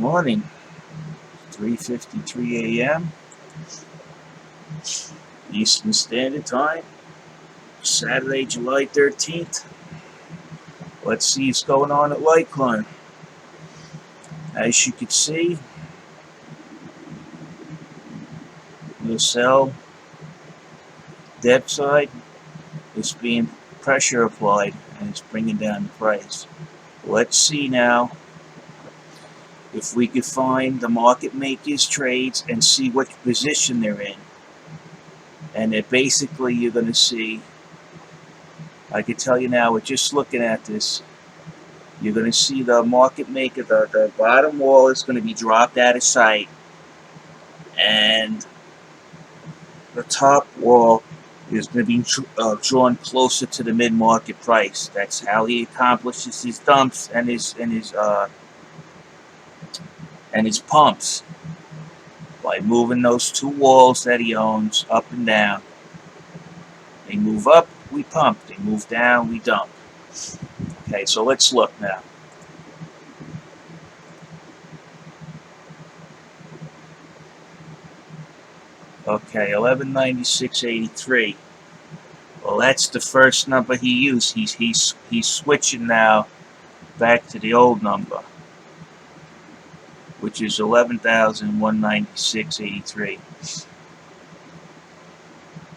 Morning, 3:53 a.m. Eastern Standard Time, Saturday, July 13th. Let's see what's going on at Litecoin. As you can see, the sell depth side is being pressure applied and it's bringing down the price. Let's see now if we could find the market makers trades and see what position they're in. And it basically you're going to see, I can tell you now with just looking at this, you're going to see the market maker, the bottom wall is going to be dropped out of sight, and the top wall is going to be drawn closer to the mid-market price. That's how he accomplishes his dumps and his pumps, by moving those two walls that he owns up and down. They move up, we pump. They move down, we dump. Okay, so let's look now. Okay, 1196.83. Well, that's the first number he used. He's switching now back to the old number, which is 11,196.83.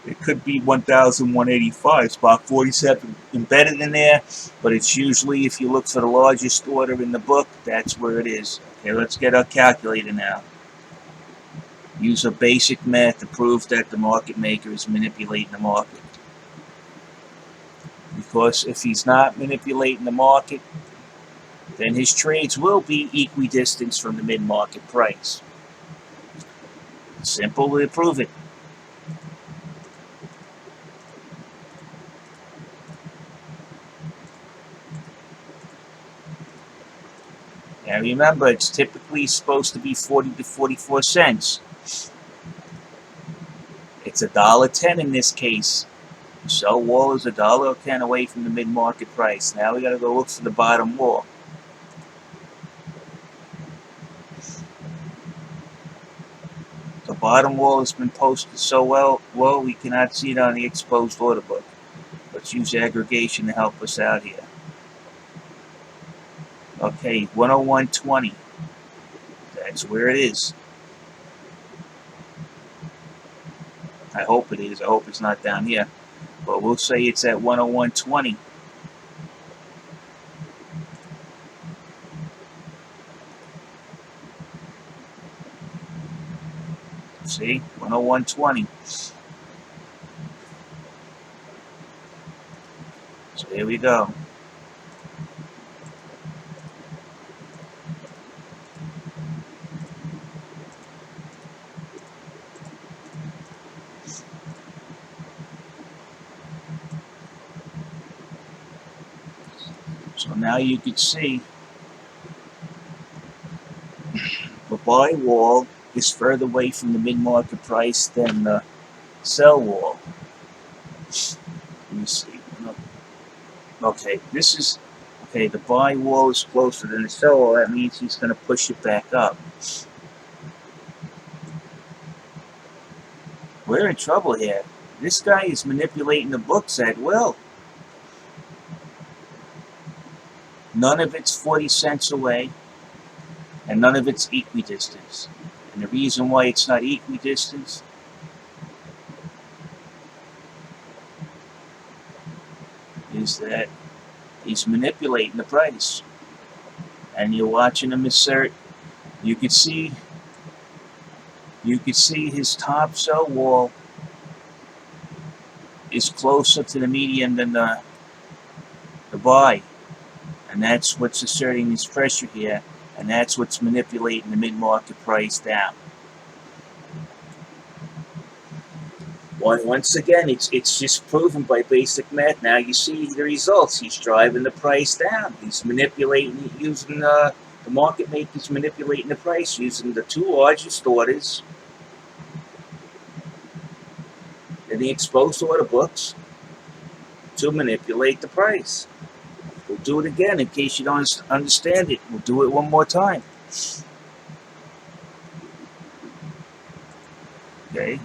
It could be 1,185. It's about 47 embedded in there, but it's usually, if you look for the largest order in the book, that's where it is. Okay, let's get our calculator now. Use a basic math to prove that the market maker is manipulating the market. Because if he's not manipulating the market, then his trades will be equidistant from the mid-market price. Simple to prove it. Now remember, it's typically supposed to be 40 to 44 cents. It's $1.10 in this case. The sell wall is $1.10 away from the mid-market price. Now we got to go look for the bottom wall. The bottom wall has been posted so well, we cannot see it on the exposed order book. Let's use aggregation to help us out here. Okay, 101.20. That's where it is. I hope it is. I hope it's not down here. But we'll say it's at 101.20. See? 101.20. So here we go. So now you can see the buy wall is further away from the mid-market price than the sell wall. Let me see. Okay, the buy wall is closer than the sell wall. That means he's going to push it back up. We're in trouble here. This guy is manipulating the books at will. None of it's 40 cents away, and none of it's equidistant. And the reason why it's not equidistant is that he's manipulating the price. And you're watching him assert. You could see his top sell wall is closer to the median than the buy. And that's what's asserting this pressure here, and that's what's manipulating the mid-market price down. Once again, it's just proven by basic math. Now you see the results. He's driving the price down. He's manipulating, using the market makers manipulating the price using the two largest orders in the exposed order books to manipulate the price. We'll do it again in case you don't understand it. We'll do it one more time. Okay.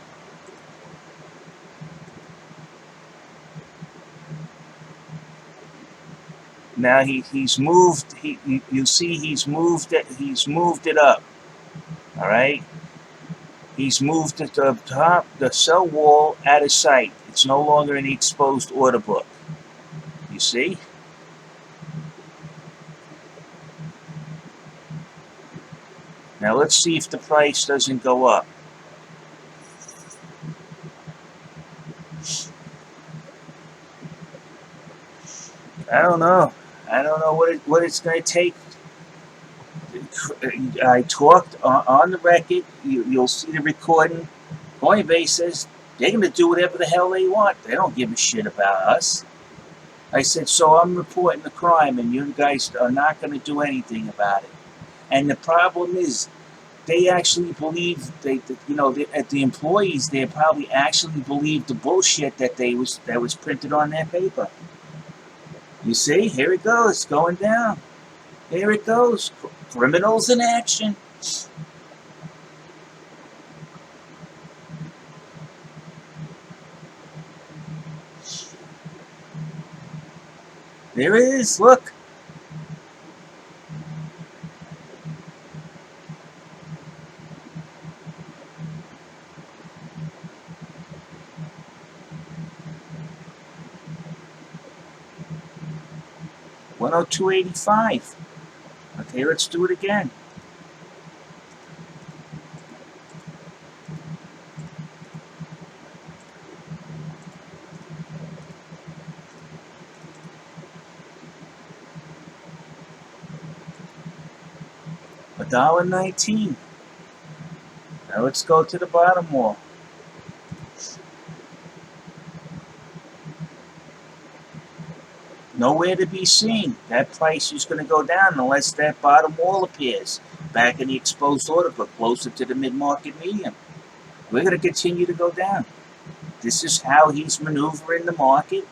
Now he's moved. You see he's moved it up. All right. He's moved it to the top the cell wall out of sight. It's no longer in the exposed order book. You see? Now let's see if the price doesn't go up. I don't know. I don't know what it's going to take. I talked on the record. You'll see the recording. Coinbase says they're going to do whatever the hell they want. They don't give a shit about us. I said, so I'm reporting the crime, and you guys are not going to do anything about it. And the problem is, they actually believe the employees there probably actually believe the bullshit that was printed on their paper. You see, here it goes, going down. Here it goes, criminals in action. There it is. Look. $102.85. Okay, let's do it again. $1.19. Now let's go to the bottom wall. Nowhere to be seen. That price is going to go down unless that bottom wall appears back in the exposed order book, closer to the mid-market medium. We're going to continue to go down. This is how he's maneuvering the market.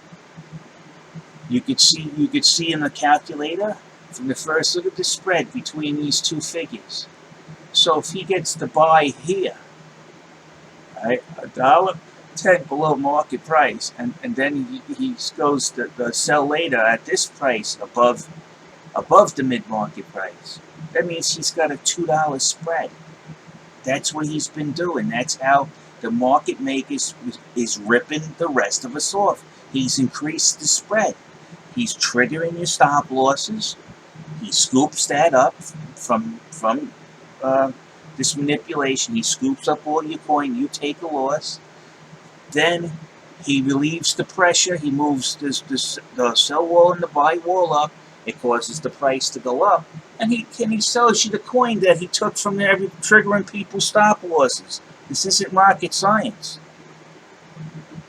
You could see in the calculator from the first look at the spread between these two figures. So if he gets the buy here, right, $1.10 below market price, and then he goes to the sell later at this price above the mid-market price. That means he's got a $2 spread. That's what he's been doing. That's how the market maker is ripping the rest of us off. He's increased the spread. He's triggering your stop losses. He scoops that up from this manipulation. He scoops up all your coin. You take a loss. Then he relieves the pressure. He moves the sell wall and the buy wall up. It causes the price to go up. And he sells you the coin that he took from there, triggering people's stop losses. This isn't rocket science.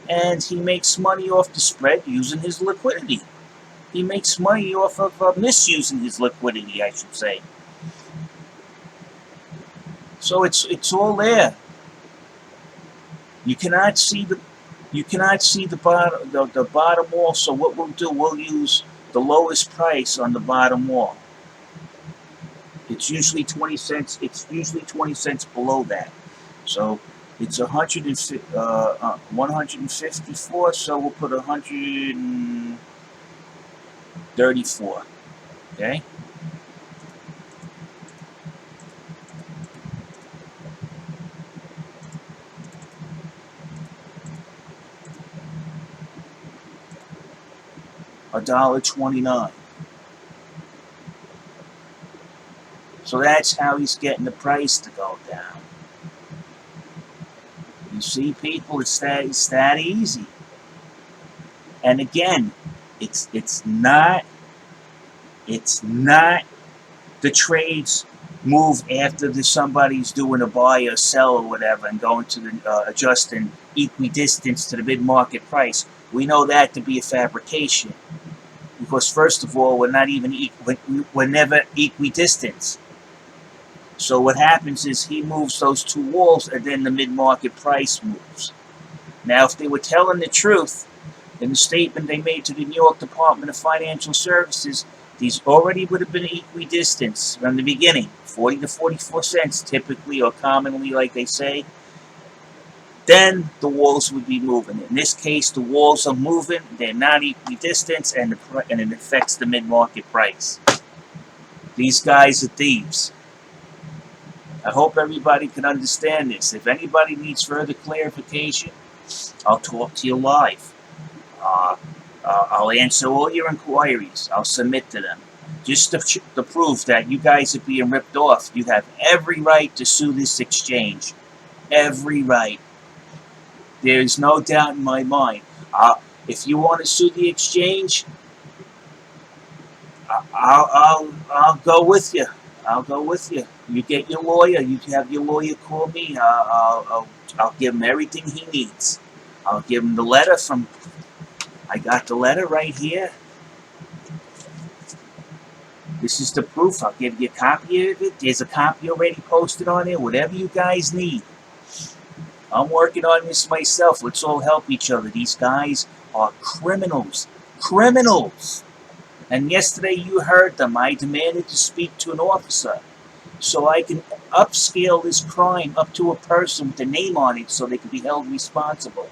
And he makes money off the spread using his liquidity. He makes money off of misusing his liquidity, I should say. So it's all there. You cannot see the bottom wall. So what we'll do, we'll use the lowest price on the bottom wall. It's usually 20 cents. It's usually 20 cents below that. So it's 154. So we'll put 134. Okay. $1.29. So that's how he's getting the price to go down. You see, people, it's that easy. And again, it's not the trades move after somebody's doing a buy or sell or whatever and going to the adjusting equidistance to the mid-market price. We know that to be a fabrication, because first of all, we're never equidistant. So what happens is he moves those two walls, and then the mid-market price moves. Now, if they were telling the truth in the statement they made to the New York Department of Financial Services, these already would have been equidistant from the beginning, 40 to 44 cents typically, or commonly, like they say. then the walls would be moving. In this case, the walls are moving, they're not equidistant, and it affects the mid-market price. These guys are thieves. I hope everybody can understand this. If anybody needs further clarification, I'll talk to you live. I'll answer all your inquiries. I'll submit to them. Just to prove that you guys are being ripped off, you have every right to sue this exchange. Every right. There's no doubt in my mind. If you want to sue the exchange, I'll go with you. I'll go with you. You get your lawyer. You have your lawyer call me. I'll give him everything he needs. I'll give him the letter from. I got the letter right here. This is the proof. I'll give you a copy of it. There's a copy already posted on there. Whatever you guys need. I'm working on this myself. Let's all help each other. These guys are criminals. Criminals! And yesterday you heard them. I demanded to speak to an officer so I can upscale this crime up to a person with a name on it so they can be held responsible.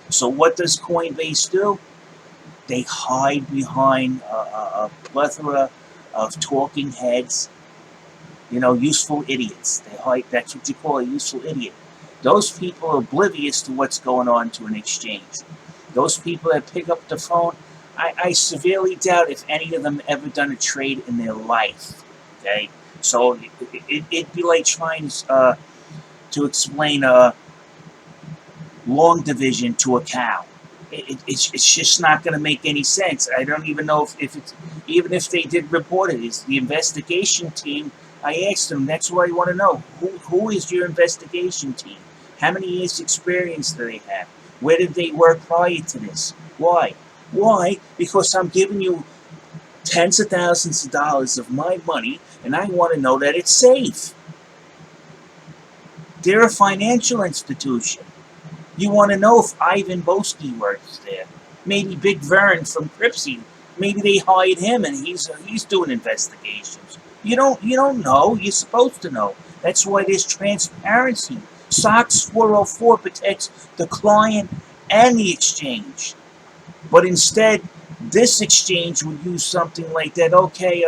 So what does Coinbase do? They hide behind a plethora of talking heads, useful idiots. They hide. That's what you call a useful idiot. Those people are oblivious to what's going on to an exchange. Those people that pick up the phone, I severely doubt if any of them ever done a trade in their life. Okay, so it'd be like trying to explain a long division to a cow. It's just not going to make any sense. I don't even know if it's, even if they did report it, it's the investigation team. I asked them, that's what I want to know. Who is your investigation team? How many years experience do they have? Where did they work prior to this? Why? Why? Because I'm giving you tens of thousands of dollars of my money, and I want to know that it's safe. They're a financial institution. You want to know if Ivan Boski works there. Maybe Big Vern from Cripsy. Maybe they hired him and he's doing investigations. You don't know. You're supposed to know. That's why there's transparency. SOX 404 protects the client and the exchange. But instead, this exchange would use something like that. Okay,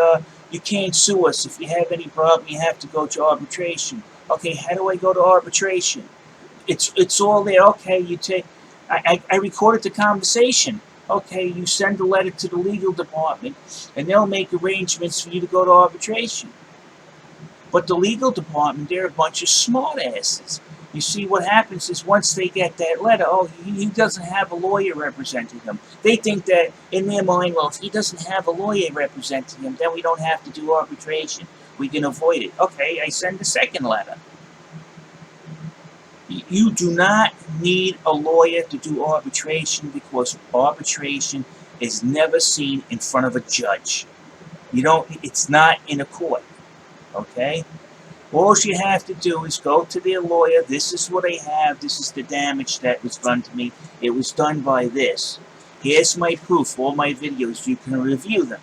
you can't sue us. If you have any problem, you have to go to arbitration. Okay, how do I go to arbitration? It's all there. Okay, you take. I recorded the conversation. Okay, you send a letter to the legal department, and they'll make arrangements for you to go to arbitration. But the legal department, they're a bunch of smartasses. You see, what happens is once they get that letter, he doesn't have a lawyer representing him. They think that in their mind, well, if he doesn't have a lawyer representing him, then we don't have to do arbitration. We can avoid it. Okay, I send a second letter. You do not need a lawyer to do arbitration because arbitration is never seen in front of a judge. It's not in a court. Okay? All you have to do is go to their lawyer. This is what I have. This is the damage that was done to me. It was done by this. Here's my proof. All my videos. You can review them.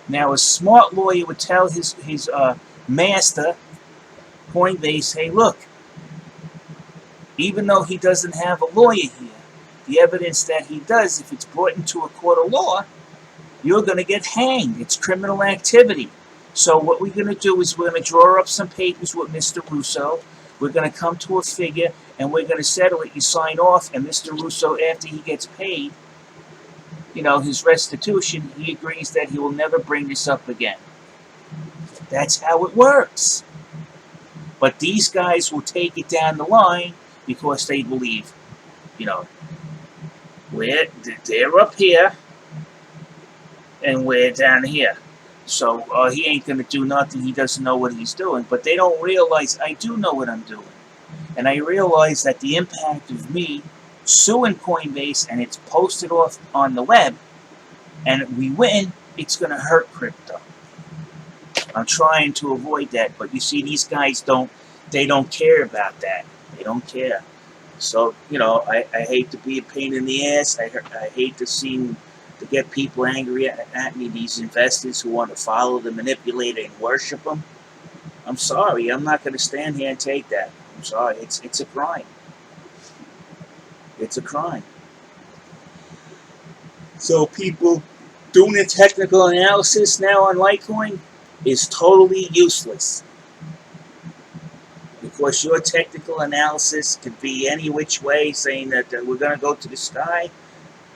Now, a smart lawyer would tell his master, Coinbase, hey, look, even though he doesn't have a lawyer here, the evidence that he does, if it's brought into a court of law, you're going to get hanged. It's criminal activity. So what we're going to do is we're going to draw up some papers with Mr. Russo. We're going to come to a figure, and we're going to settle it. You sign off, and Mr. Russo, after he gets paid, his restitution, he agrees that he will never bring this up again. That's how it works. But these guys will take it down the line because they believe, they're up here, and we're down here. So he ain't going to do nothing. He doesn't know what he's doing. But they don't realize I do know what I'm doing. And I realize that the impact of me suing Coinbase and it's posted off on the web and we win, it's going to hurt crypto. I'm trying to avoid that. But you see, these guys don't care about that. They don't care. So, I hate to be a pain in the ass. I hate to get people angry at me, these investors who want to follow the manipulator and worship them. I'm sorry. I'm not going to stand here and take that. I'm sorry. It's a crime. It's a crime. So people doing a technical analysis now on Litecoin is totally useless. Because your technical analysis could be any which way, saying that we're going to go to the sky,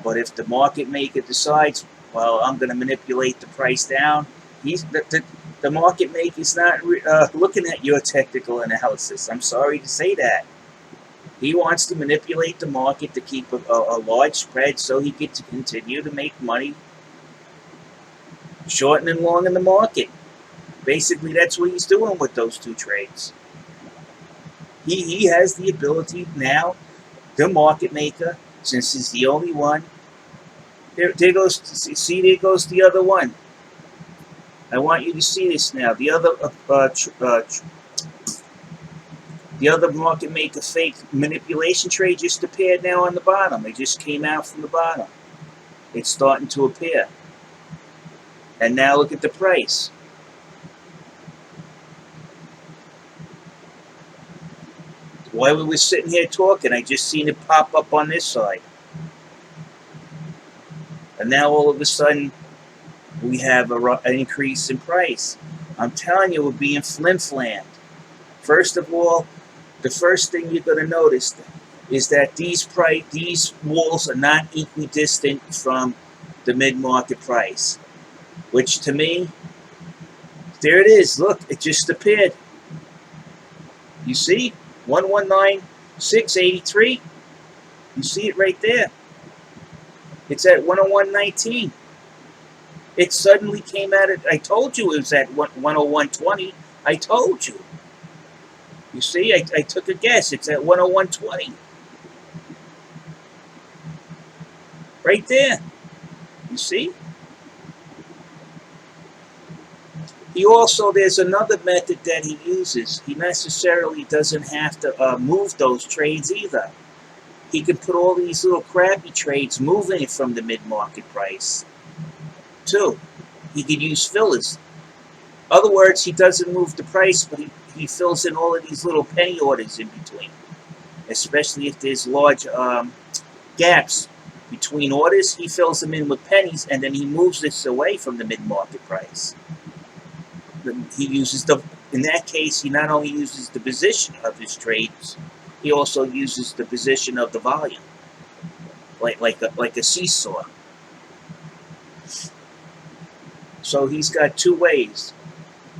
but if the market maker decides, well, I'm going to manipulate the price down, the market maker's not looking at your technical analysis. I'm sorry to say that. He wants to manipulate the market to keep a large spread so he can continue to make money short and long in the market. Basically, that's what he's doing with those two trades. He has the ability now, the market maker, since he's the only one. There goes the other one. I want you to see this now. The other market maker fake manipulation trade just appeared now on the bottom. It just came out from the bottom. It's starting to appear. And now look at the price. While we were sitting here talking, I just seen it pop up on this side. And now all of a sudden, we have an increase in price. I'm telling you, we're being flim-flammed. First of all, the first thing you're going to notice is that these walls are not equidistant from the mid-market price. Which to me, there it is. Look, it just appeared. You see? 119,683. You see it right there. It's at 101.19. It suddenly came out at, I told you it was at 101.20. I told you. You see, I took a guess. It's at 101.20. Right there. You see? He also, there's another method that he uses. He necessarily doesn't have to move those trades either. He can put all these little crappy trades moving it from the mid-market price, too. He could use fillers. In other words, he doesn't move the price, but he fills in all of these little penny orders in between, especially if there's large gaps between orders. He fills them in with pennies, and then he moves this away from the mid-market price. He uses in that case, he not only uses the position of his trades, he also uses the position of the volume, like a seesaw. So he's got two ways.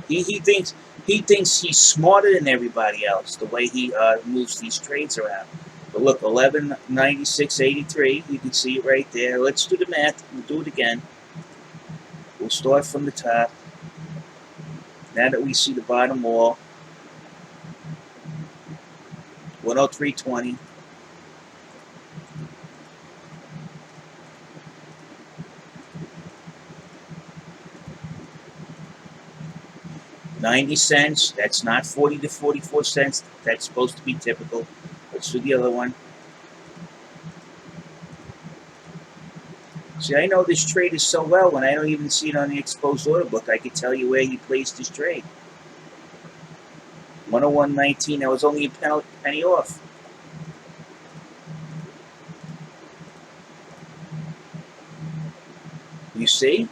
He thinks he's smarter than everybody else the way he moves these trades around. But look, 1196.83. You can see it right there. Let's do the math. We'll do it again. We'll start from the top. Now that we see the bottom wall, 103.20. $0.90. That's not 40 to 44 cents. That's supposed to be typical. Let's do the other one. See, I know this trade is so well when I don't even see it on the exposed order book. I could tell you where he placed his trade. 101.19. That was only a penny off. You see?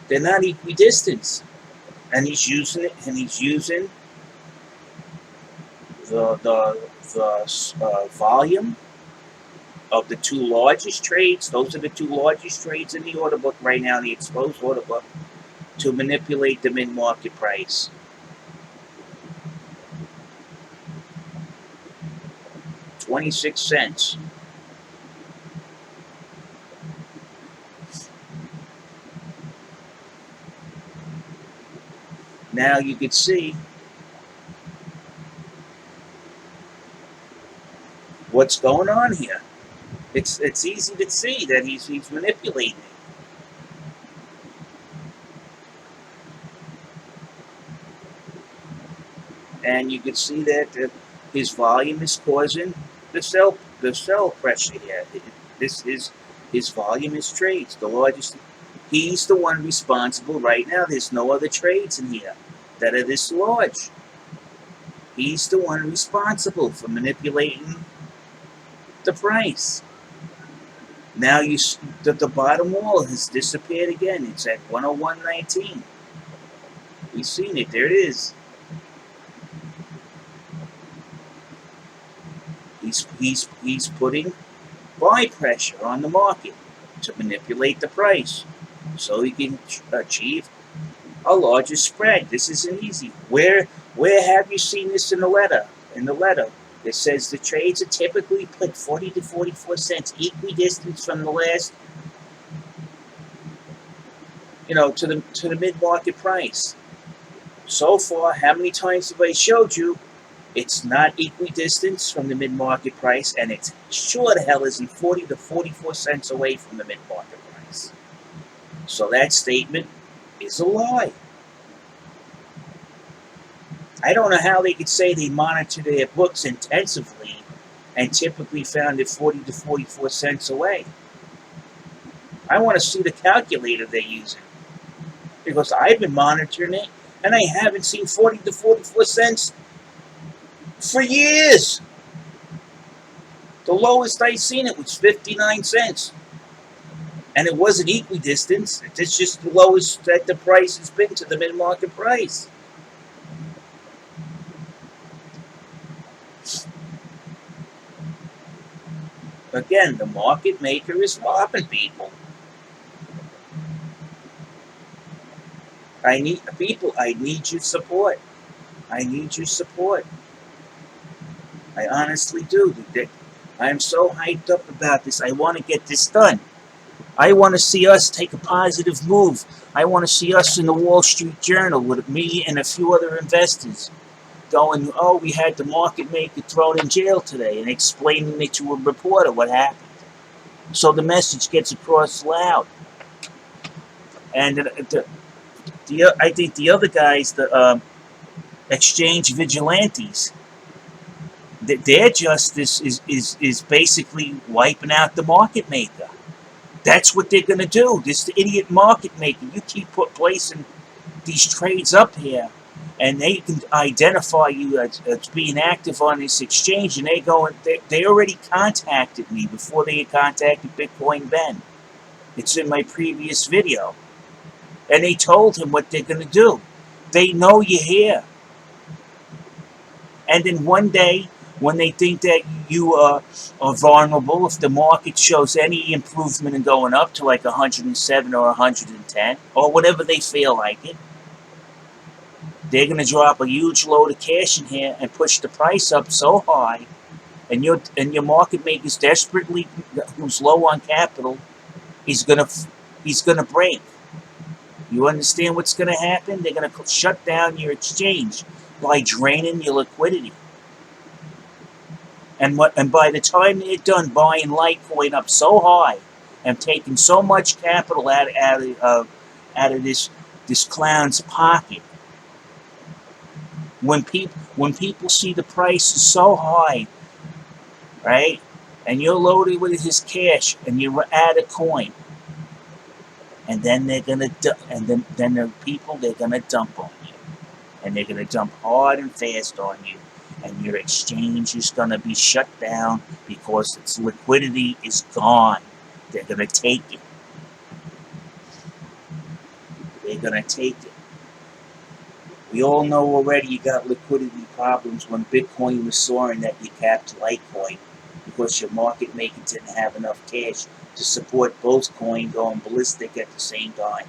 They're not equidistant. And he's using it, and he's using the volume of the two largest trades. Those are the two largest trades in the order book right now, the exposed order book, to manipulate the mid-market price. $0.26. Now you can see what's going on here. It's easy to see that he's manipulating it. And you can see that his volume is causing the sell pressure here. This is his volume is trades, the largest. He's the one responsible right now. There's no other trades in here that are this large. He's the one responsible for manipulating the price. Now the bottom wall has disappeared again. It's at 101.19. We've seen it. There it is. He's putting buy pressure on the market to manipulate the price so he can achieve a larger spread. This isn't easy. Where have you seen this in the letter? In the letter, it says the trades are typically put 40 to 44 cents equidistant from the last, to the mid-market price. So far, how many times have I showed you it's not equidistant from the mid-market price, and it's sure the hell isn't 40 to 44 cents away from the mid-market price. So that statement is a lie. I don't know how they could say they monitor their books intensively and typically found it 40 to 44 cents away. I want to see the calculator they're using, because I've been monitoring it and I haven't seen 40 to 44 cents for years. The lowest I seen it was 59 cents. And it wasn't equidistant. It's just the lowest that the price has been to the mid-market price. Again, the market maker is robbing people. I need your support. I need your support. I honestly do. I'm so hyped up about this. I want to get this done. I want to see us take a positive move. I want to see us in the Wall Street Journal with me and a few other investors going, oh, we had the market maker thrown in jail today, and explaining it to a reporter what happened. So the message gets across loud. And I think the other guys, the exchange vigilantes, their justice is basically wiping out the market maker. That's what they're going to do. This idiot market maker. You keep placing these trades up here, and they can identify you as being active on this exchange, and they already contacted me before they had contacted Bitcoin Ben. It's in my previous video. And they told him what they're going to do. They know you're here. And then one day, when they think that you are vulnerable, if the market shows any improvement in going up to like 107 or 110, or whatever they feel like it, they're going to drop a huge load of cash in here and push the price up so high, and your market maker's desperately, who's low on capital, he's gonna break. You understand what's going to happen? They're going to shut down your exchange by draining your liquidity. And by the time they're done buying Litecoin up so high and taking so much capital out of this clown's pocket, when people see the price is so high, right, and you're loaded with his cash and you add a coin, and then they're gonna then the people, they're gonna dump on you, and they're gonna dump hard and fast on you, and your exchange is gonna be shut down because its liquidity is gone. They're gonna take it. They're gonna take it. We all know already you got liquidity problems when Bitcoin was soaring that you capped Litecoin because your market maker didn't have enough cash to support both coins going ballistic at the same time.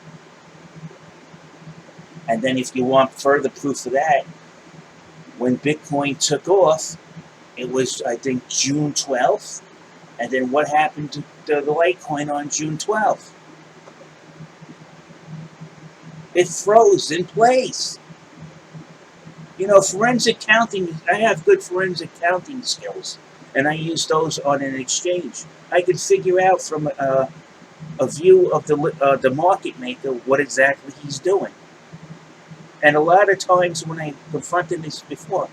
And then if you want further proof of that, when Bitcoin took off, it was, I think, June 12th. And then what happened to the Litecoin on June 12th? It froze in place. Forensic counting, I have good forensic counting skills, and I use those on an exchange. I can figure out from a view of the market maker what exactly he's doing. And a lot of times when I confronted this before,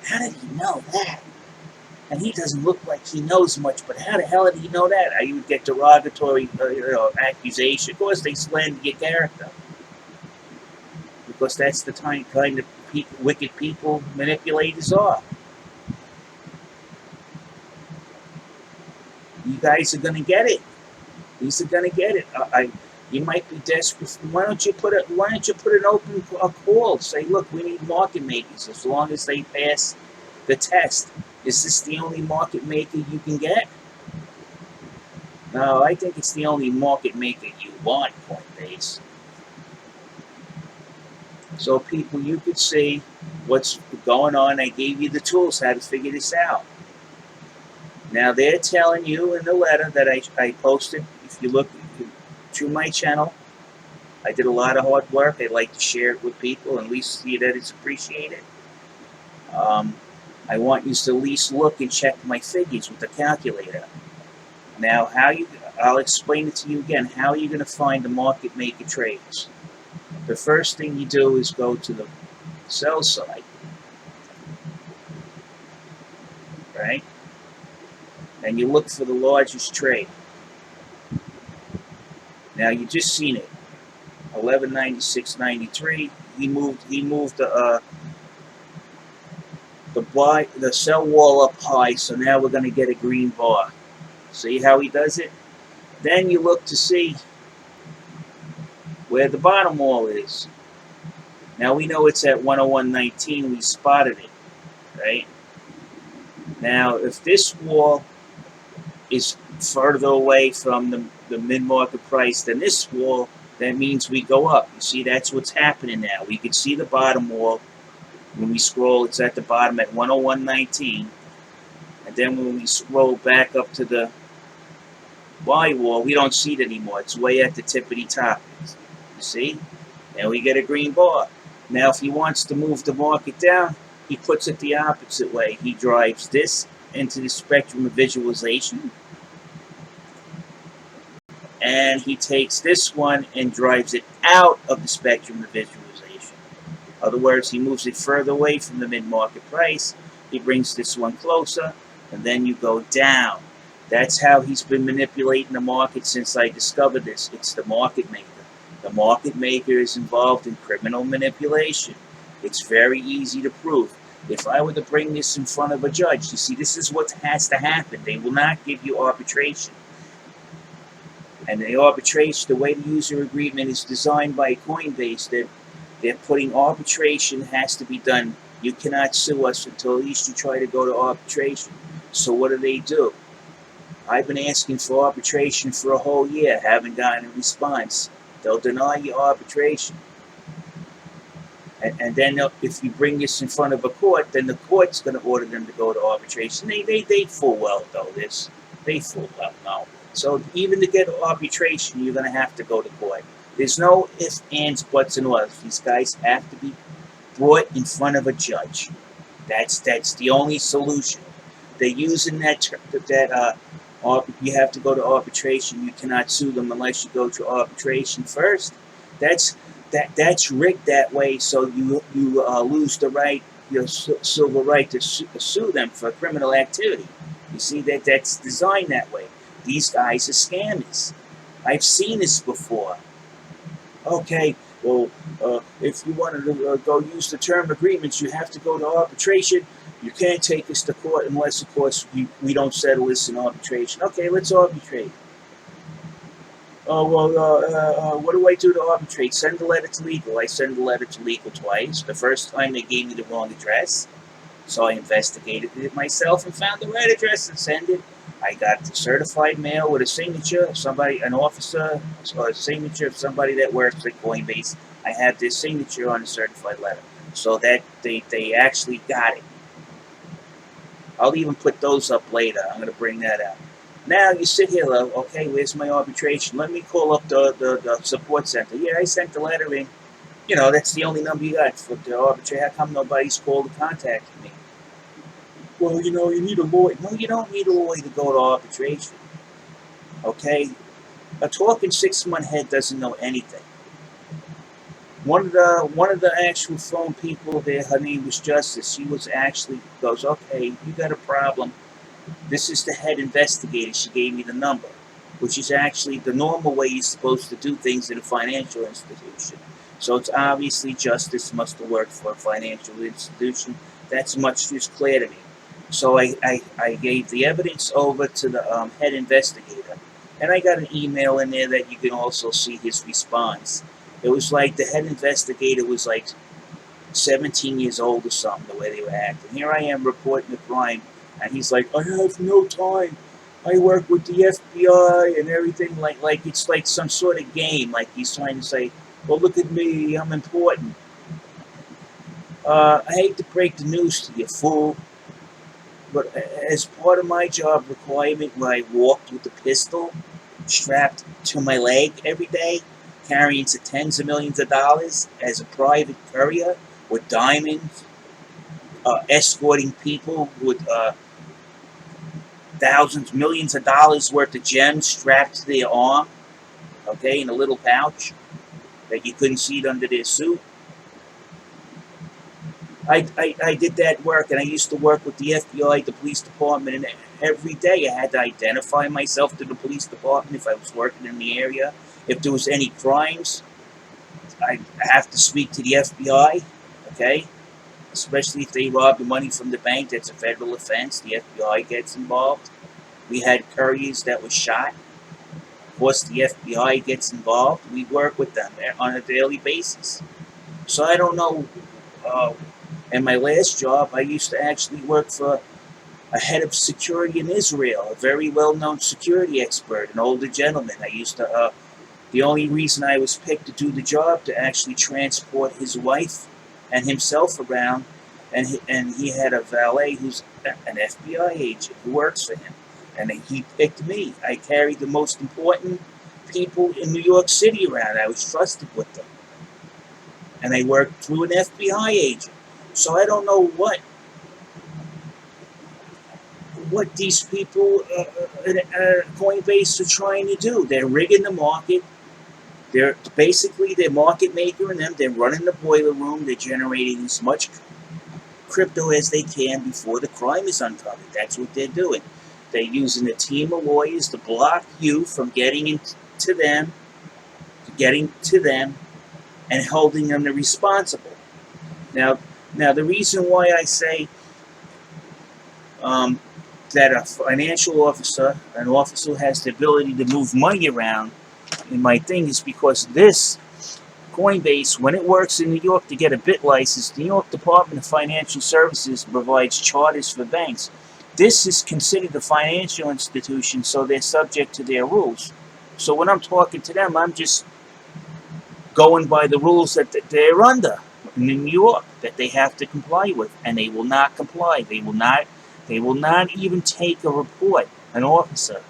how did he know that? And he doesn't look like he knows much, but how the hell did he know that? I would get derogatory accusation. Of course, they slander your character, because that's the kind of wicked people manipulators are. guys are going to get it. These are going to get it. You might be desperate. Why don't you put an open call? Say, look, we need market makers. As long as they pass the test, is this the only market maker you can get? No, I think it's the only market maker you want, Coinbase. So people, you could see what's going on. I gave you the tools how to figure this out. Now they're telling you in the letter that I posted. If you look through my channel, I did a lot of hard work. I like to share it with people and at least see that it's appreciated. I want you to at least look and check my figures with the calculator. Now, I'll explain it to you again. How are you going to find the market maker trades? The first thing you do is go to the sell side, right? And you look for the largest trade. Now you just seen it, 1196.93. He moved the sell wall up high. So now we're going to get a green bar. See how he does it? Then you look to see where the bottom wall is. Now we know it's at 101.19. We spotted it, right? Now if this wall is further away from the mid-market price than this wall, that means we go up. You see, that's what's happening now. We can see the bottom wall. When we scroll, it's at the bottom at 101.19. And then when we scroll back up to the buy wall, we don't see it anymore. It's way at the tippity top. You see? And we get a green bar. Now, if he wants to move the market down, he puts it the opposite way. He drives this into the spectrum of visualization. And he takes this one and drives it out of the spectrum of visualization. In other words, he moves it further away from the mid-market price. He brings this one closer, and then you go down. That's how he's been manipulating the market since I discovered this. It's the market maker. The market maker is involved in criminal manipulation. It's very easy to prove. If I were to bring this in front of a judge, you see, this is what has to happen. They will not give you arbitration. And the arbitration, the way the user agreement is designed by Coinbase, they're putting arbitration has to be done. You cannot sue us until at least you try to go to arbitration. So what do? I've been asking for arbitration for a whole year, haven't gotten a response. They'll deny you arbitration. And then if you bring this in front of a court, then the court's going to order them to go to arbitration. They full well know this. They full well know. So even to get arbitration, you're going to have to go to court. There's no ifs, ands, buts, and whats. These guys have to be brought in front of a judge. That's the only solution. They're using that you have to go to arbitration. You cannot sue them unless you go to arbitration first. That's rigged that way, so you lose the right, your civil right to sue them for criminal activity. You see that's designed that way. These guys are scammers. I've seen this before. Okay, well, if you wanted to go use the term agreements, you have to go to arbitration. You can't take us to court unless, of course, we don't settle this in arbitration. Okay, let's arbitrate. Oh, well, what do I do to arbitrate? Send a letter to legal. I send a letter to legal twice. The first time they gave me the wrong address. So I investigated it myself and found the right address and sent it. I got the certified mail with a signature of somebody, an officer, or a signature of somebody that works at Coinbase. I had their signature on the certified letter. So that they actually got it. I'll even put those up later. I'm going to bring that out. Now you sit here, okay, where's my arbitration? Let me call up the support center. Yeah, I sent the letter in. You know, that's the only number you got for the arbitrate. How come nobody's called or contacted me? Well, you know, you need a lawyer. No, you don't need a lawyer to go to arbitration. Okay? A talking 6-month head doesn't know anything. One of the actual phone people there, her name was Justice. She was actually goes, okay, you got a problem. This is the head investigator. She gave me the number, which is actually the normal way you're supposed to do things in a financial institution. So it's obviously Justice must have worked for a financial institution. That's much just clear to me. So I gave the evidence over to the head investigator, and I got an email in there that you can also see his response. It was like the head investigator was like 17 years old or something, the way they were acting. Here I am reporting the crime, and he's like, I have no time. I work with the FBI and everything. Like it's like some sort of game. Like he's trying to say, well, look at me, I'm important. I hate to break the news to you, fool, but as part of my job requirement, where I walked with a pistol strapped to my leg every day, carrying to tens of millions of dollars as a private courier with diamonds, escorting people with thousands, millions of dollars worth of gems strapped to their arm, okay, in a little pouch that you couldn't see it under their suit. I did that work, and I used to work with the FBI, the police department, and every day I had to identify myself to the police department if I was working in the area. If there was any crimes, I have to speak to the FBI, okay? Especially if they rob the money from the bank, that's a federal offense. The FBI gets involved. We had couriers that were shot. Of course, the FBI gets involved. We work with them on a daily basis. So I don't know. In my last job, I used to actually work for a head of security in Israel, a very well-known security expert, an older gentleman. I used to. The only reason I was picked to do the job to actually transport his wife and himself around, and he had a valet who's an FBI agent who works for him, and he picked me. I carried the most important people in New York City around. I was trusted with them, and I worked through an FBI agent. So I don't know what these people at Coinbase are trying to do. They're rigging the market. They're basically their market maker and them. They're running the boiler room. They're generating as much crypto as they can before the crime is uncovered. That's what they're doing. They're using a team of lawyers to block you from getting to them, and holding them responsible. Now, the reason why I say that a financial officer, an officer who has the ability to move money around in my thing, is because this Coinbase, when it works in New York to get a BIT license, the New York Department of Financial Services provides charters for banks. This is considered a financial institution, so they're subject to their rules. So when I'm talking to them, I'm just going by the rules that they're under in New York that they have to comply with, and they will not comply. They will not even take a report, an officer,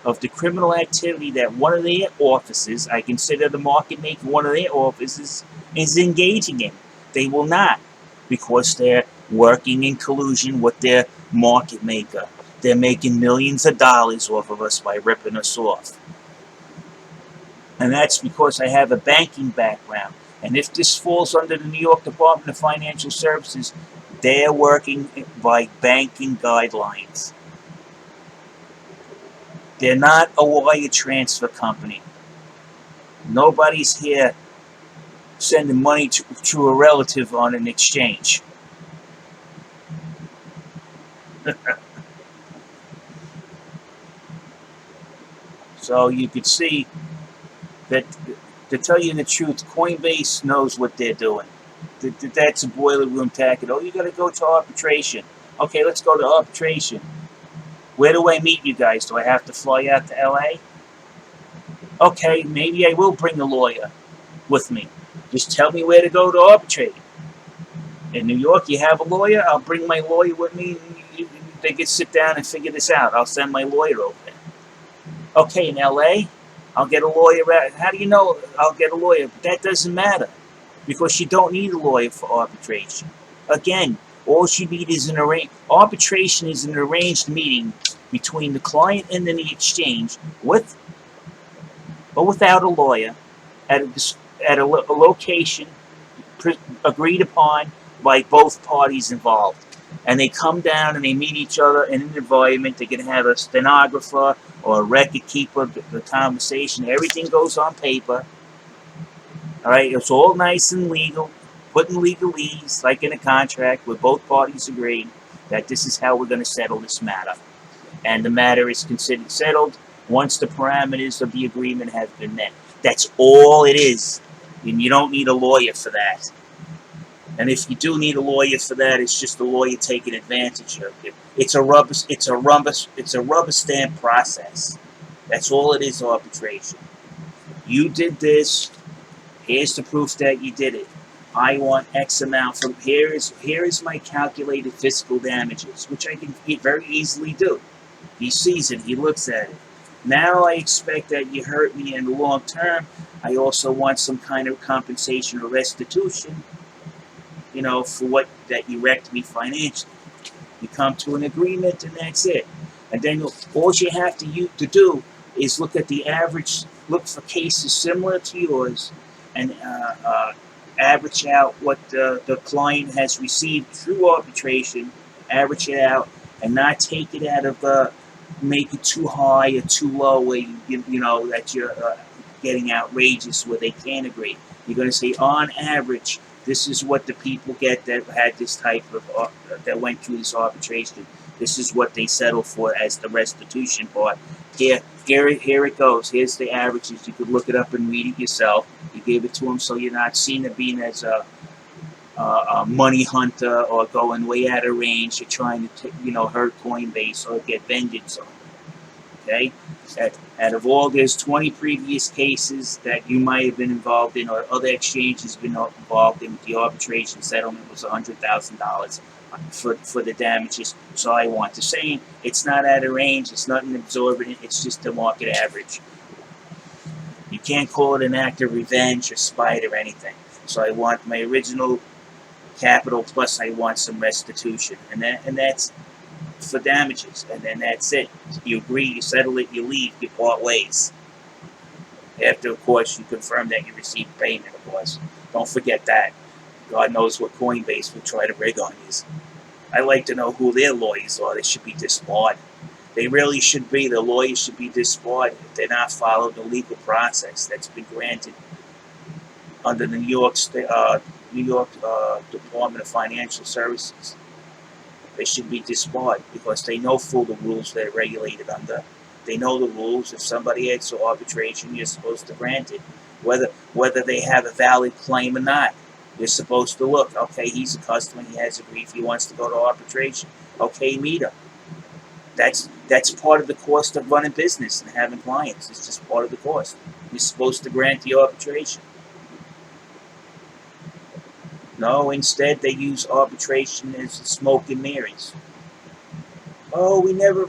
of the criminal activity that one of their offices, I consider the market maker one of their offices, is engaging in. They will not, because they're working in collusion with their market maker. They're making millions of dollars off of us by ripping us off. And that's because I have a banking background. And if this falls under the New York Department of Financial Services, they're working by banking guidelines. They're not a wire transfer company. Nobody's here sending money to a relative on an exchange. So you could see that, to tell you the truth, Coinbase knows what they're doing. That's a boiler room tactic. Oh, you got to go to arbitration. Okay, let's go to arbitration. Where do I meet you guys? Do I have to fly out to LA? Okay, maybe I will bring a lawyer with me. Just tell me where to go to arbitrate. In New York, you have a lawyer. I'll bring my lawyer with me. They can sit down and figure this out. I'll send my lawyer over there. Okay, in LA, I'll get a lawyer. How do you know I'll get a lawyer? But that doesn't matter, because you don't need a lawyer for arbitration. Again, all you need is arbitration is an arranged meeting between the client and the exchange, with or without a lawyer, at a location agreed upon by both parties involved. And they come down and they meet each other in an environment. They can have a stenographer or a record keeper of the conversation. Everything goes on paper. All right, it's all nice and legal, put in legalese, like in a contract, where both parties agree. that this is how we're going to settle this matter. And the matter is considered settled once the parameters of the agreement have been met. That's all it is. And you don't need a lawyer for that. And if you do need a lawyer for that, it's just a lawyer taking advantage of you. It's a rubber stamp process. That's all it is, arbitration. You did this. Here's the proof that you did it. I want X amount from here is my calculated fiscal damages, which I can very easily do. He sees it, he looks at it. Now I expect that you hurt me in the long term. I also want some kind of compensation or restitution, for what that you wrecked me financially. You come to an agreement and that's it. And then all you have to do is look at the average, look for cases similar to yours, and average out what the client has received through arbitration, average it out, and not take it out of make it too high or too low where that you're getting outrageous where they can't agree. You're going to say, on average, this is what the people get that had this type of that went through this arbitration. This is what they settle for as the restitution part. Here it goes. Here's the averages. You could look it up and read it yourself. You gave it to them so you're not seen as being as a money hunter or going way out of range. You're trying to hurt Coinbase or get vengeance on them. Okay? Out of all, there's 20 previous cases that you might have been involved in or other exchanges been involved in. The arbitration settlement was $100,000 for the damages. So I want to say it's not out of range. It's nothing exorbitant. It's just the market average. You can't call it an act of revenge or spite or anything. So I want my original capital plus I want some restitution, and that's for damages, and then that's it. You agree, you settle it, you leave, you part ways. After, of course, you confirm that you received payment, of course. Don't forget that. God knows what Coinbase will try to rig on you. I like to know who their lawyers are. They should be disbarred. They really should be. The lawyers should be disbarred if they're not following the legal process that's been granted under the New York Department of Financial Services. They should be disbarred because they know full the rules they're regulated under. They know the rules. If somebody asks for arbitration, you're supposed to grant it, whether they have a valid claim or not. You're supposed to look. Okay, he's a customer. He has a grief. He wants to go to arbitration. Okay, meet him. That's part of the cost of running business and having clients. It's just part of the cost. You're supposed to grant the arbitration. No, instead they use arbitration as smoke and mirrors. Oh, we never.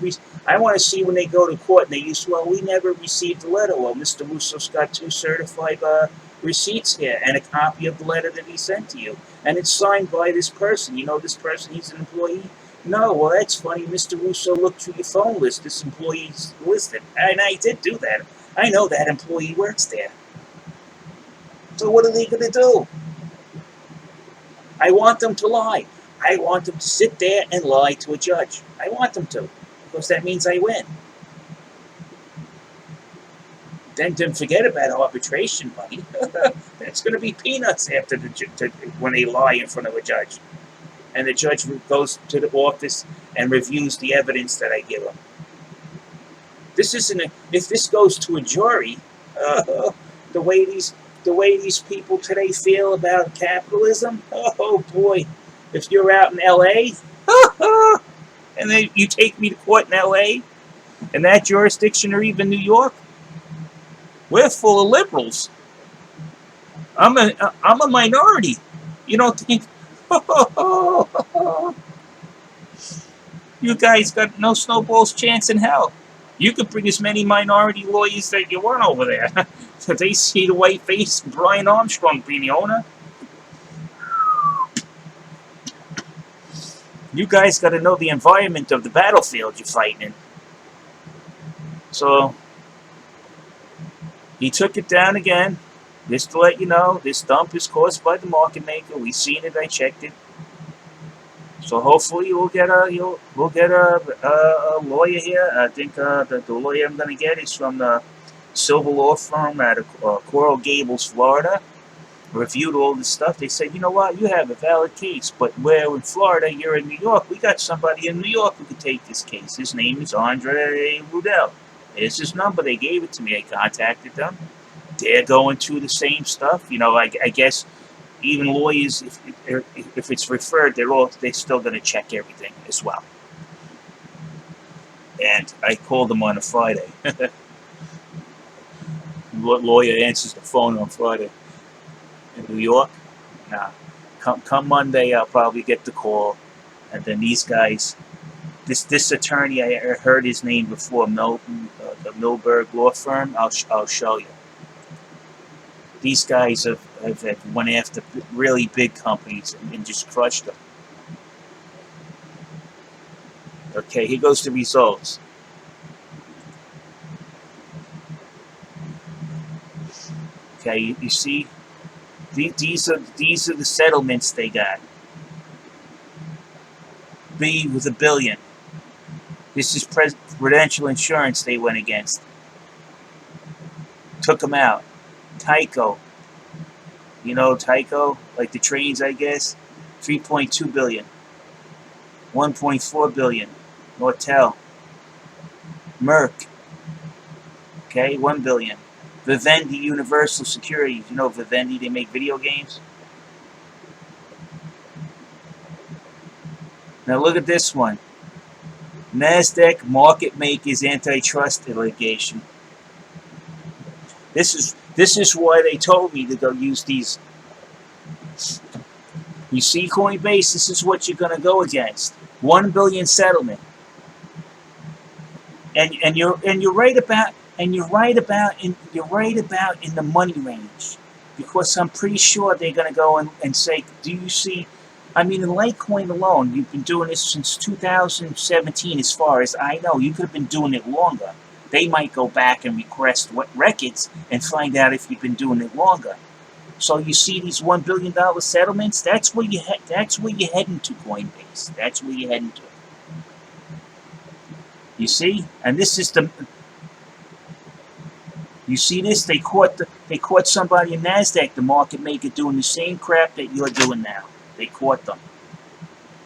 I want to see when they go to court and they use. Well, we never received the letter. Well, Mr. Russo's got 2 certified receipts here and a copy of the letter that he sent to you, and it's signed by this person. You know this person? He's an employee. No, well, that's funny. Mr. Russo looked through your phone list. This employee's listed, and I did do that. I know that employee works there. So what are they going to do? I want them to lie. I want them to sit there and lie to a judge. I want them to, because that means I win. Then forget about arbitration money. That's going to be peanuts after when they lie in front of a judge. And the judge goes to the office and reviews the evidence that I give him. If this goes to a jury, the way these people today feel about capitalism, oh boy. If you're out in L.A., and then you take me to court in L.A., in that jurisdiction, or even New York, we're full of liberals. I'm a minority. You don't think? You guys got no snowball's chance in hell. You could bring as many minority lawyers that you want over there. So they see the white face Brian Armstrong being the owner. You guys got to know the environment of the battlefield you're fighting in. So he took it down again. Just to let you know, this dump is caused by the market maker. We seen it. I checked it. So hopefully we'll get a lawyer here. I think the lawyer I'm going to get is from the Silver Law Firm out of Coral Gables, Florida. reviewed all this stuff. They said, you know what, you have a valid case, but we're in Florida, you're in New York. We got somebody in New York who could take this case. His name is Andre Rudell. Here's his number. They gave it to me. I contacted them. They're going through the same stuff. I guess even lawyers, if it's referred, they're still going to check everything as well. And I called them on a Friday. What lawyer answers the phone on Friday in New York? Nah. Come Monday, I'll probably get the call, and then these guys, this attorney, I heard his name before, Milton, the Milberg law firm. I'll show you. These guys have went after really big companies and just crushed them. Okay, here goes the results. Okay, you see, these are the settlements they got. B with $1 billion. This is Prudential Insurance they went against. Took them out. Tyco. You know Tyco, like the trains, I guess. $3.2 billion. $1.4 billion. Nortel. Merck. Okay, $1 billion. Vivendi Universal Securities. You know Vivendi, they make video games. Now look at this one. NASDAQ market makers antitrust litigation. This is why they told me to go use these. You see, Coinbase, this is what you're going to go against. $1 billion settlement. And you're right about in the money range, because I'm pretty sure they're going to go and say, do you see? I mean, in Litecoin alone, you've been doing this since 2017, as far as I know. You could have been doing it longer. They might go back and request records and find out if you've been doing it longer. So you see these $1 billion settlements. That's where you're heading to, Coinbase. That's where you're heading to. You see, and this is the. You see this? They caught somebody in NASDAQ, the market maker, doing the same crap that you're doing now. They caught them.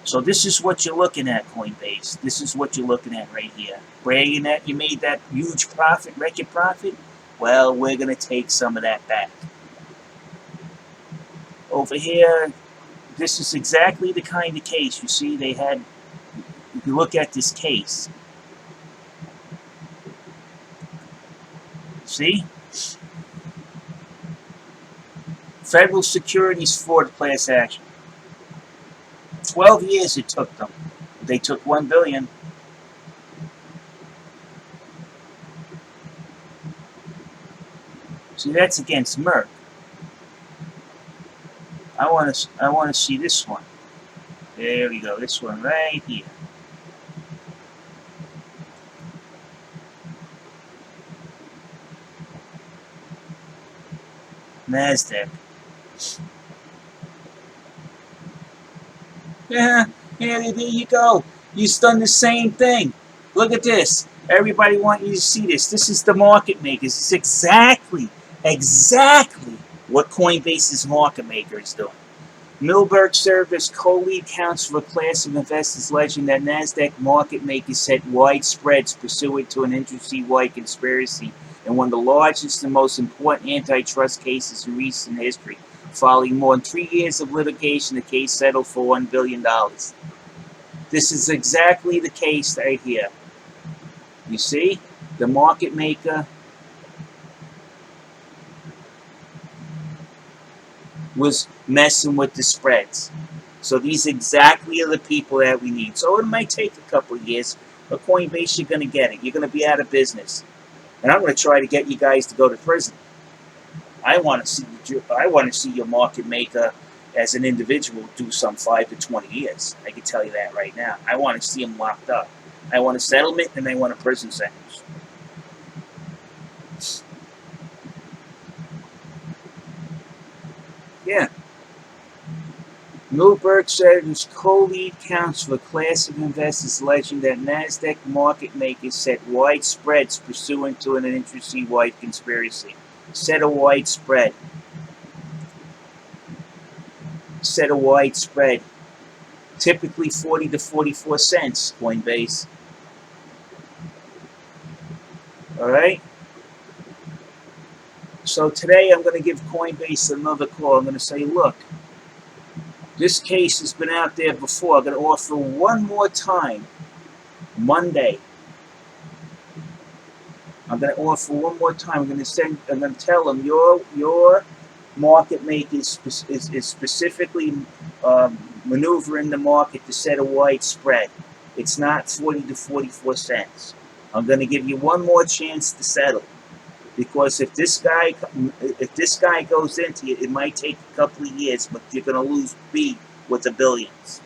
So this is what you're looking at, Coinbase. This is what you're looking at right here. Bragging that you made that huge profit, record profit. Well, we're going to take some of that back. Over here, this is exactly the kind of case. You see, they had, if you look at this case. See? Federal securities fraud class action. 12 years it took them. They took $1 billion. See, that's against Merck. I want to see this one. There we go. This one right here. NASDAQ. Yeah, there you go. You've done the same thing. Look at this. Everybody wants you to see this. This is the market makers. It's exactly what Coinbase's market maker is doing. Milberg served as co-lead counsel for a class of investors alleging that NASDAQ market makers set wide spreads pursuant to an industry-wide conspiracy in one of the largest and most important antitrust cases in recent history. Following more than 3 years of litigation, the case settled for $1 billion. This is exactly the case right here. You see? The market maker was messing with the spreads. So these exactly are the people that we need. So it might take a couple of years, but Coinbase, you're going to get it. You're going to be out of business. And I'm going to try to get you guys to go to prison. I want to see your market maker as an individual do some 5 to 20 years. I can tell you that right now. I want to see him locked up. I want a settlement and I want a prison sentence. Yeah. Milberg said his co-lead counsel for a class of investors alleging that NASDAQ market makers set wide spreads pursuant to an industry-wide conspiracy. Set a wide spread. set a wide spread, typically 40 to 44 cents, Coinbase. All right. So today I'm going to give Coinbase another call. I'm going to say, look, this case has been out there before. I'm going to offer one more time, Monday. I'm going to offer one more time. I'm going to tell them your market maker is specifically maneuvering the market to set a wide spread. It's not 40 to 44 cents. I'm going to give you one more chance to settle, because if this guy goes into it, it might take a couple of years, but you're going to lose B with the billions.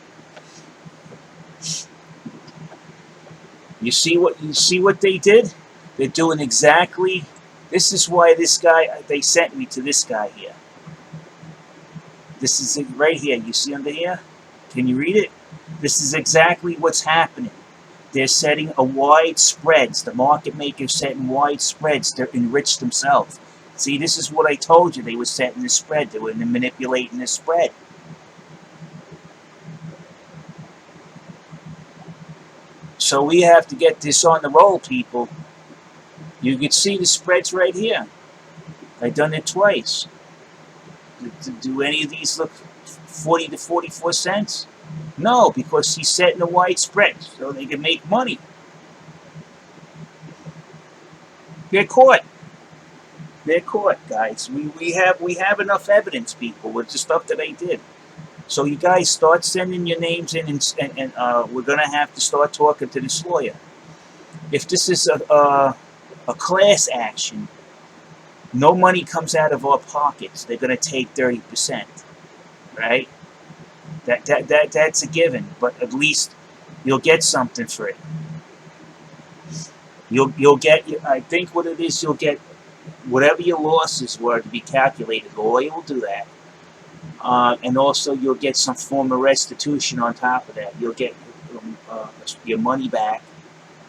You see what they did? They're doing exactly. This is why they sent me to this guy here. This is it right here. You see under here? Can you read it? This is exactly what's happening. They're setting a wide spreads. The market makers setting wide spreads to enrich themselves. See, this is what I told you. They were setting the spread. They were manipulating the spread. So we have to get this on the roll, people. You can see the spreads right here. I've done it twice. Do any of these look 40 to 44 cents? No, because he's setting a wide spread so they can make money. They're caught. They're caught, guys. We have enough evidence, people, with the stuff that they did. So you guys start sending your names in, and we're gonna have to start talking to this lawyer. If this is a class action, no money comes out of our pockets. They're gonna take 30%, right? That's a given. But at least you'll get something for it. You'll get. I think what it is, you'll get whatever your losses were to be calculated. The lawyer will do that. And also you'll get some form of restitution on top of that. You'll get your money back,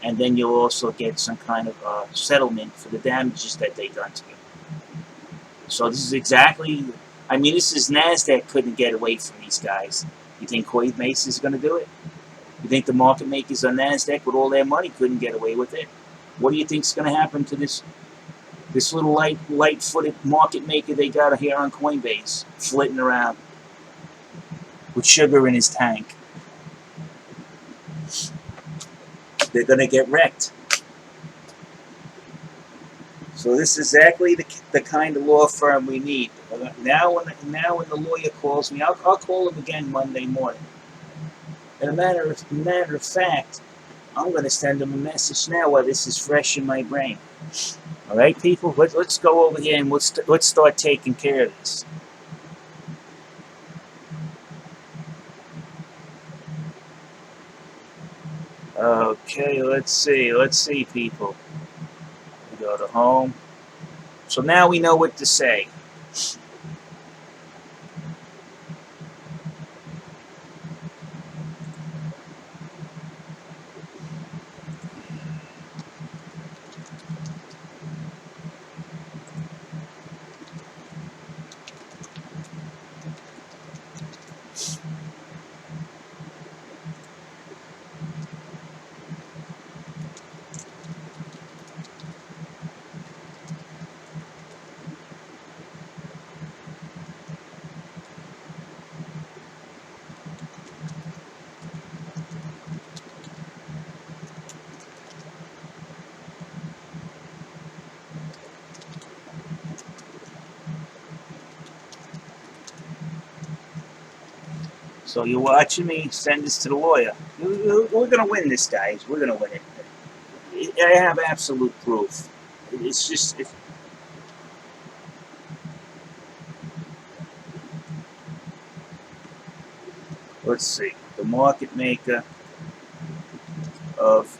and then you'll also get some kind of settlement for the damages that they done to you. So this is exactly, I mean, this is NASDAQ couldn't get away from these guys. You think Coinbase is going to do it? You think the market makers on NASDAQ with all their money couldn't get away with it? What do you think is going to happen to this little light-footed market maker they got here on Coinbase, flitting around with sugar in his tank? They're going to get wrecked. So this is exactly the kind of law firm we need. Now when the lawyer calls me, I'll call him again Monday morning. And a matter of fact, I'm going to send him a message now while this is fresh in my brain. All right, people, let's go over here and let's start taking care of this. Okay, let's see, people. We go to home. So now we know what to say. So you're watching me send this to the lawyer. We're going to win this, guys. We're going to win it. I have absolute proof. It's just... Let's see. The market maker of...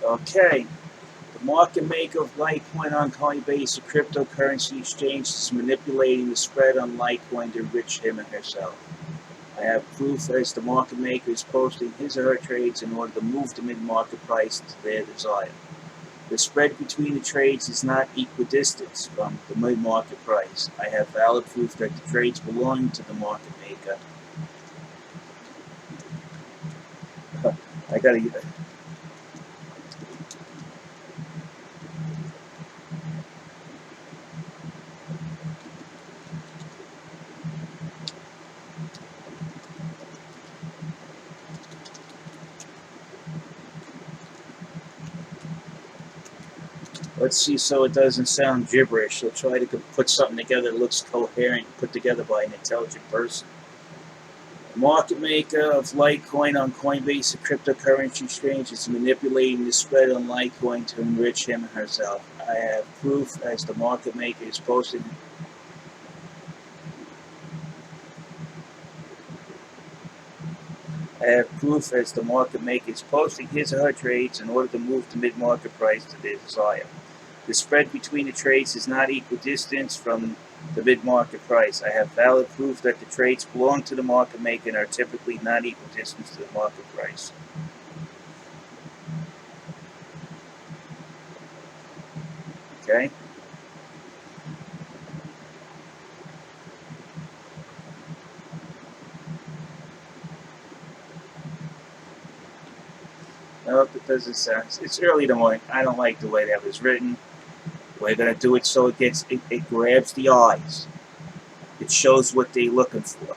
Okay. The market maker of Litecoin on Coinbase, a cryptocurrency exchange, is manipulating the spread on Litecoin to enrich him and herself. I have proof as the market maker is posting his or her trades in order to move the mid-market price to their desire. The spread between the trades is not equidistant from the mid-market price. I have valid proof that the trades belong to the market maker. I gotta get it. Let's see so it doesn't sound gibberish. I'll try to put something together that looks coherent, put together by an intelligent person. The market maker of Litecoin on Coinbase, a cryptocurrency exchange, is manipulating the spread on Litecoin to enrich him or herself. I have proof as the market maker is posting. I have proof as the market maker is posting his or her trades in order to move the mid-market price to their desire. The spread between the trades is not equidistant from the mid-market price. I have valid proof that the trades belong to the market maker and are typically not equidistant to the market price. Okay? No, it doesn't sound. It's early in the morning. I don't like the way that was written. We're gonna do it so it grabs the eyes. It shows what they're looking for.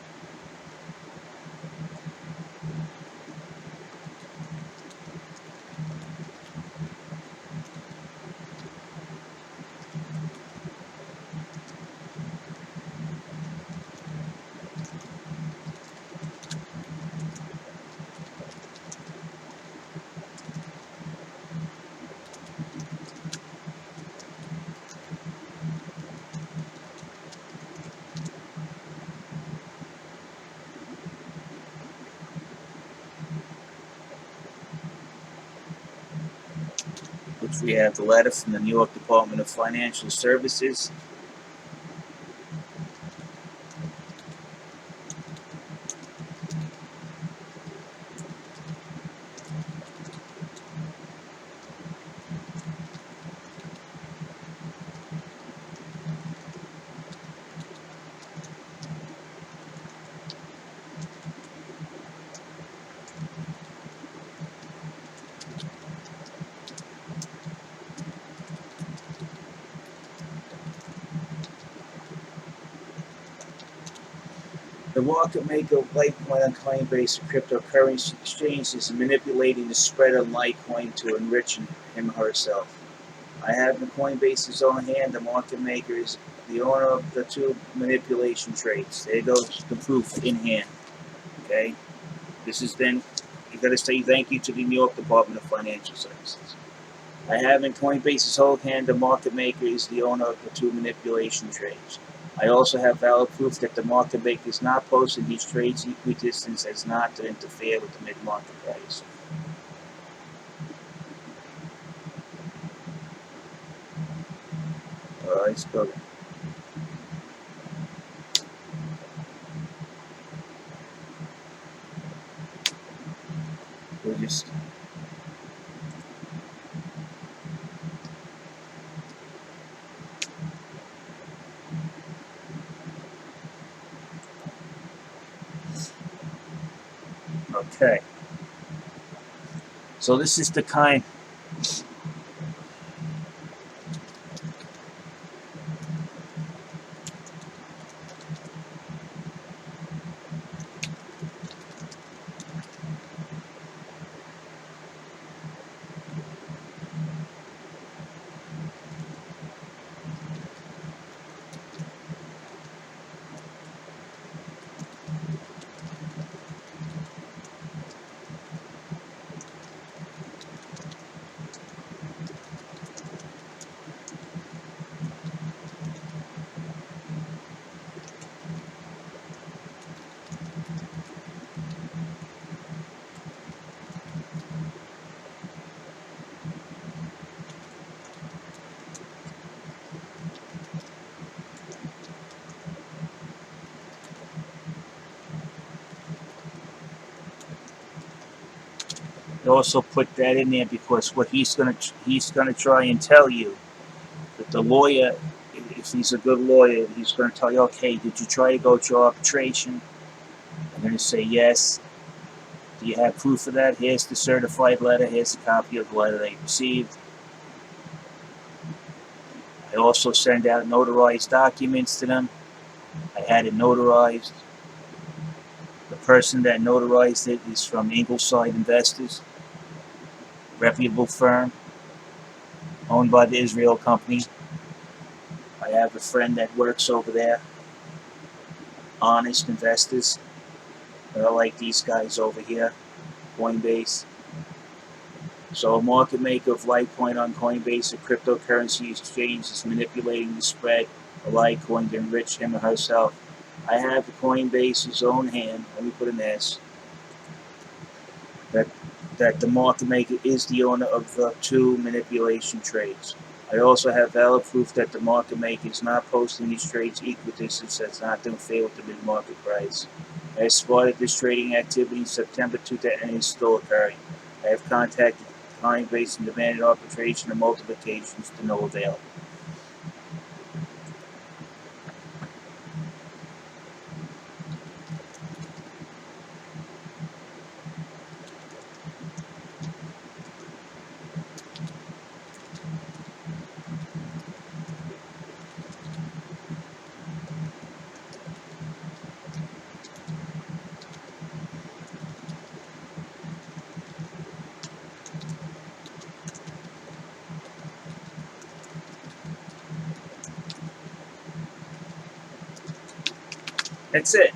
Which we have the letter from the New York Department of Financial Services. The market maker of Litecoin on Coinbase, a cryptocurrency exchange, is manipulating the spread on Litecoin to enrich him or herself. I have in Coinbase's own hand. The market maker is the owner of the two manipulation trades. There goes the proof in hand. Okay? This is then, you gotta say thank you to the New York Department of Financial Services. I have in Coinbase's whole hand. The market maker is the owner of the two manipulation trades. I also have valid proof that the market maker is not posting these trades equidistant as not to interfere with the mid-market price. Let's go. We'll just. Okay. So this is the kind. also put that in there because what he's gonna try and tell you that the lawyer, if he's a good lawyer, he's gonna tell you, okay, did you try to go to arbitration? I'm gonna say yes. Do you have proof of that? Here's the certified letter. Here's a copy of the letter they received. I also send out notarized documents to them. I had it notarized. The person that notarized it is from Ingleside Investors, reputable firm, owned by the Israel company. I have a friend that works over there, Honest Investors. I like these guys over here, Coinbase. So a market maker of Litecoin on Coinbase, a cryptocurrency exchange, is manipulating the spread of Litecoin to enrich him or herself. I have the Coinbase's own hand, let me put an S, that the market maker is the owner of the two manipulation trades. I also have valid proof that the market maker is not posting these trades equidistance that's not interfere with the mid-market price. I spotted this trading activity in September 2000 and it's still occurring. I have contacted Coinbase and demanded arbitration and multiplications to no avail. That's it.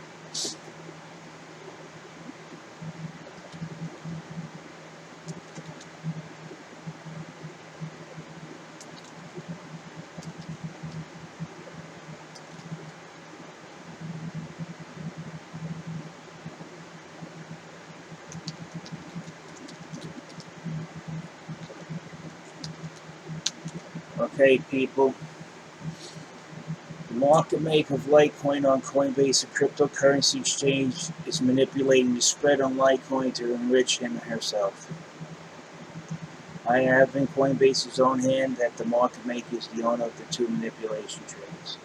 Okay, people. The market maker of Litecoin on Coinbase, a cryptocurrency exchange, is manipulating the spread on Litecoin to enrich him or herself. I have in Coinbase's own hand that the market maker is the owner of the two manipulation trades.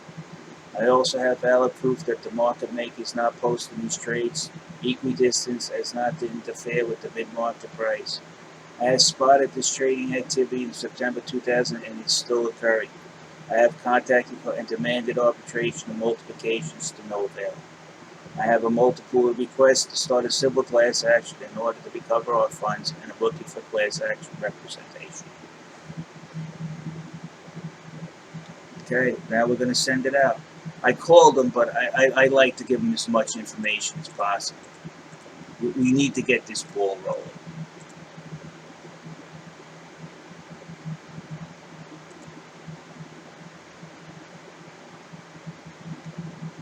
I also have valid proof that the market maker is not posting these trades equidistance as not to interfere with the mid-market price. I have spotted this trading activity in September 2000 and it's still occurring. I have contacted and demanded arbitration and multiplications to no avail. I have a multiple request to start a civil class action in order to recover our funds and I'm looking for class action representation. Okay, now we're going to send it out. I called them, but I like to give them as much information as possible. We need to get this ball rolling.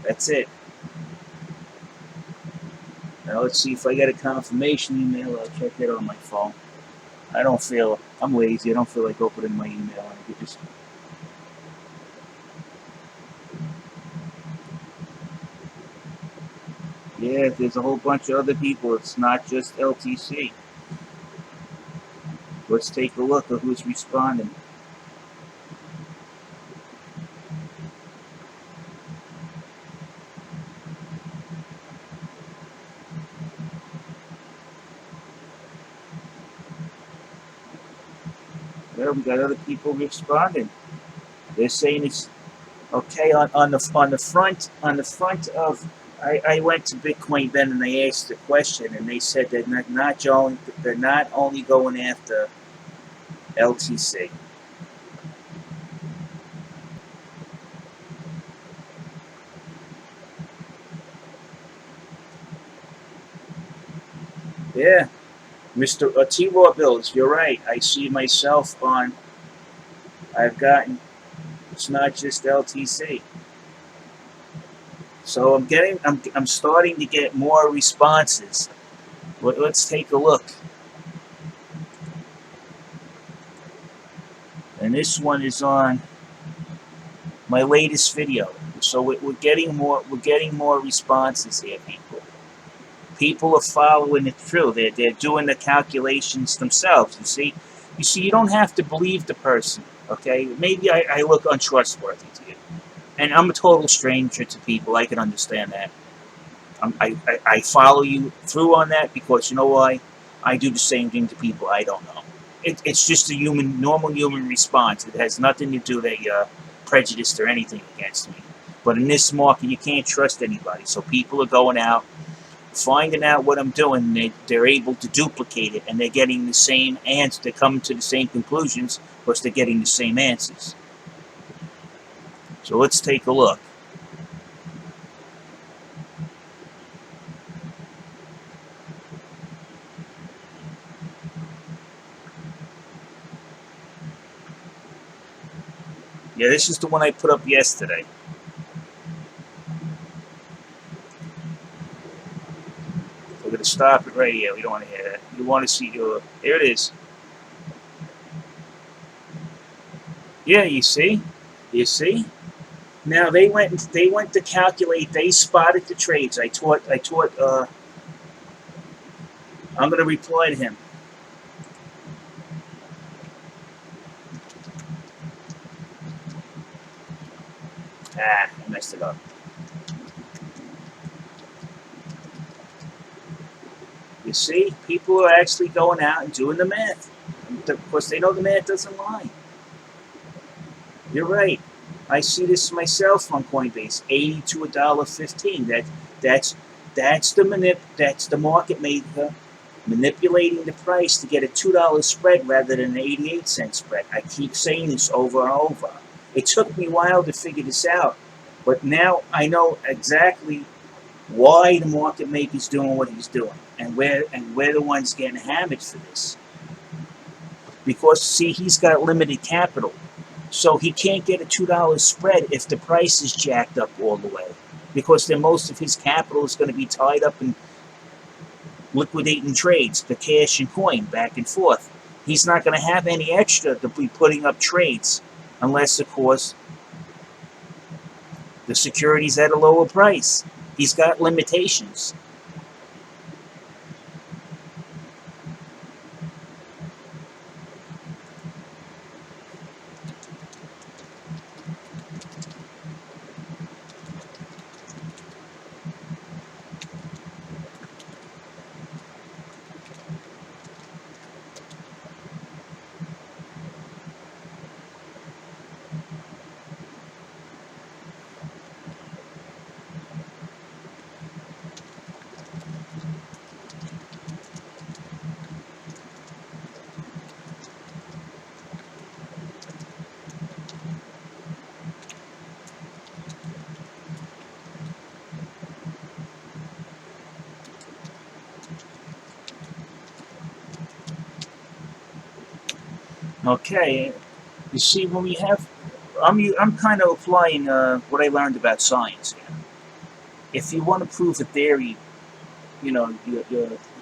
That's it. Now let's see if I get a confirmation email. I'll check it on my phone. I'm lazy. I don't feel like opening my email. I could just. Yeah, there's a whole bunch of other people. It's not just LTC. Let's take a look at who's responding. Well, we got other people responding. They're saying it's okay on the front of. I went to Bitcoin then and they asked the question and they said they're not only going after LTC. Yeah, Mr. T-Raw Bills, you're right. I see myself on. I've gotten. It's not just LTC. So I'm starting to get more responses. Let's take a look. And this one is on my latest video. So we're getting more responses here, people. People are following it through. They're doing the calculations themselves. You don't have to believe the person. Okay, maybe I look untrustworthy to you, and I'm a total stranger to people. I can understand that. I follow you through on that because you know why? I do the same thing to people I don't know. It's just a normal human response. It has nothing to do that you're prejudiced or anything against me. But in this market, you can't trust anybody. So people are going out, finding out what I'm doing. They're able to duplicate it, and they're getting the same answer. They're coming to the same conclusions because they're getting the same answers. So let's take a look. Yeah, this is the one I put up yesterday. We're going to stop it right here. We don't want to hear that. You want to see your... There it is. Yeah, you see? You see? Now they went to calculate. They spotted the trades. I'm going to reply to him. I messed it up. You see? People are actually going out and doing the math. Of course, they know the math doesn't lie. You're right. I see this myself on Coinbase. 80 to $1.15. That's the market maker manipulating the price to get a $2 spread rather than an 88-cent spread. I keep saying this over and over. It took me a while to figure this out, but now I know exactly why the market maker's doing what he's doing, and we're the ones getting hammered for this. Because see, he's got limited capital. So he can't get a $2 spread if the price is jacked up all the way, because then most of his capital is going to be tied up in liquidating trades, the cash and coin back and forth. He's not going to have any extra to be putting up trades unless, of course, the security's at a lower price. He's got limitations. Okay, you see, when we have, I'm kind of applying what I learned about science here. If you want to prove a theory, your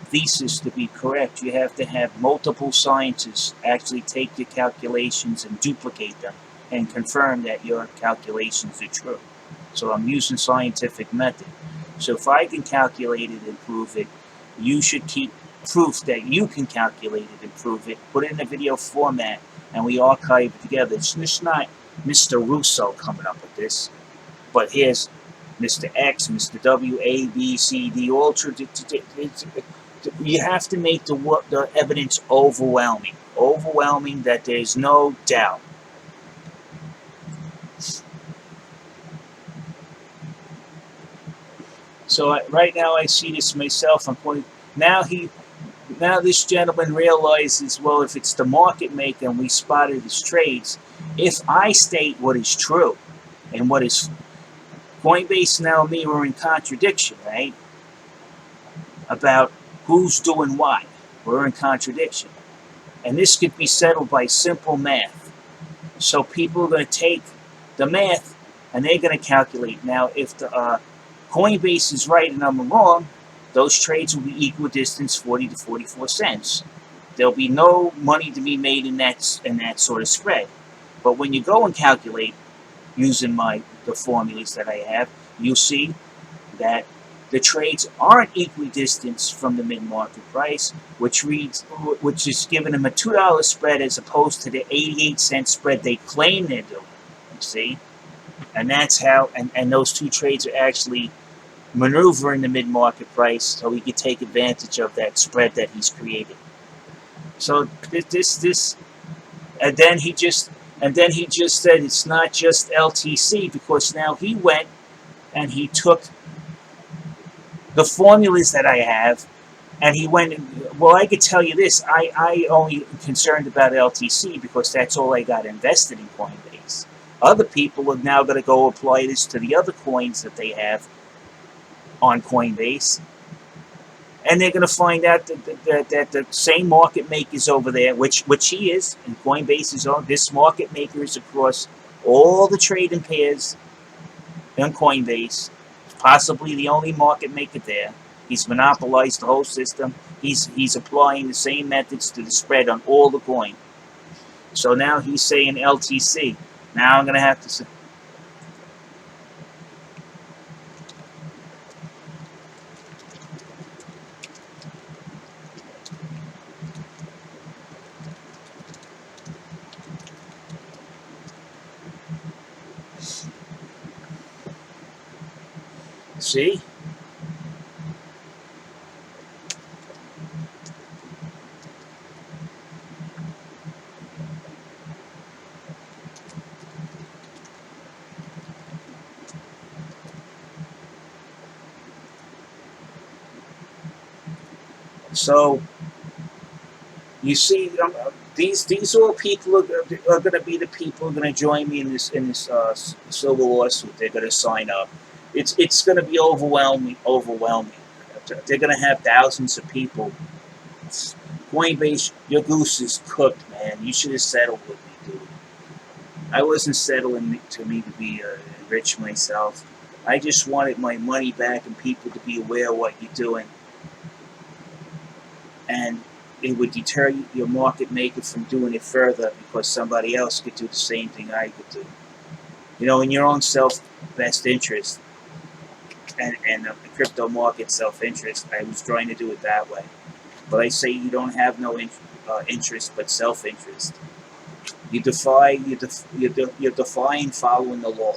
thesis to be correct, you have to have multiple scientists actually take your calculations and duplicate them and confirm that your calculations are true. So I'm using scientific method. So if I can calculate it and prove it, you should keep proof that you can calculate it and prove it, put it in a video format, and we archive it together. It's just not Mr. Russo coming up with this, but here's Mr. X, Mr. W, A, B, C, D, all true. You have to make the evidence overwhelming. Overwhelming that there's no doubt. So right now I see this myself. I'm pointing. Now this gentleman realizes, well, if it's the market maker and we spotted his trades, if I state what is true and what is Coinbase now and me were in contradiction, right? About who's doing what. We're in contradiction. And this could be settled by simple math. So people are going to take the math and they're going to calculate. Now, if the Coinbase is right and I'm wrong, those trades will be equidistant 40 to 44 cents. There'll be no money to be made in that sort of spread. But when you go and calculate using the formulas that I have, you'll see that the trades aren't equidistanced from the mid-market price, which is giving them a $2 spread as opposed to the 88-cent spread they claim they're doing. You see, and that's how, and those two trades are actually maneuvering the mid-market price so he could take advantage of that spread that he's created. So this, and then he just said it's not just LTC, because now he went and he took the formulas that I have, and he went, well, I could tell you this, I only concerned about LTC because that's all I got invested in Coinbase. Other people are now going to go apply this to the other coins that they have on Coinbase, and they're going to find out that the same market makers over there, which he is, and Coinbase is on, this market maker is across all the trading pairs on Coinbase, possibly the only market maker there. He's monopolized the whole system. He's applying the same methods to the spread on all the coin. So now he's saying LTC. Now I'm going to have to say, see? So you see, these all people are going to be the people who are going to join me in this civil lawsuit. They're going to sign up. It's going to be overwhelming. They're going to have thousands of people. Coinbase, your goose is cooked, man. You should have settled with me, dude. I wasn't settling to be rich myself. I just wanted my money back and people to be aware of what you're doing. And it would deter your market maker from doing it further because somebody else could do the same thing I could do. You know, in your own best interest and the crypto market self-interest, I was trying to do it that way. But I say you don't have no interest but self-interest. You're defying following the law.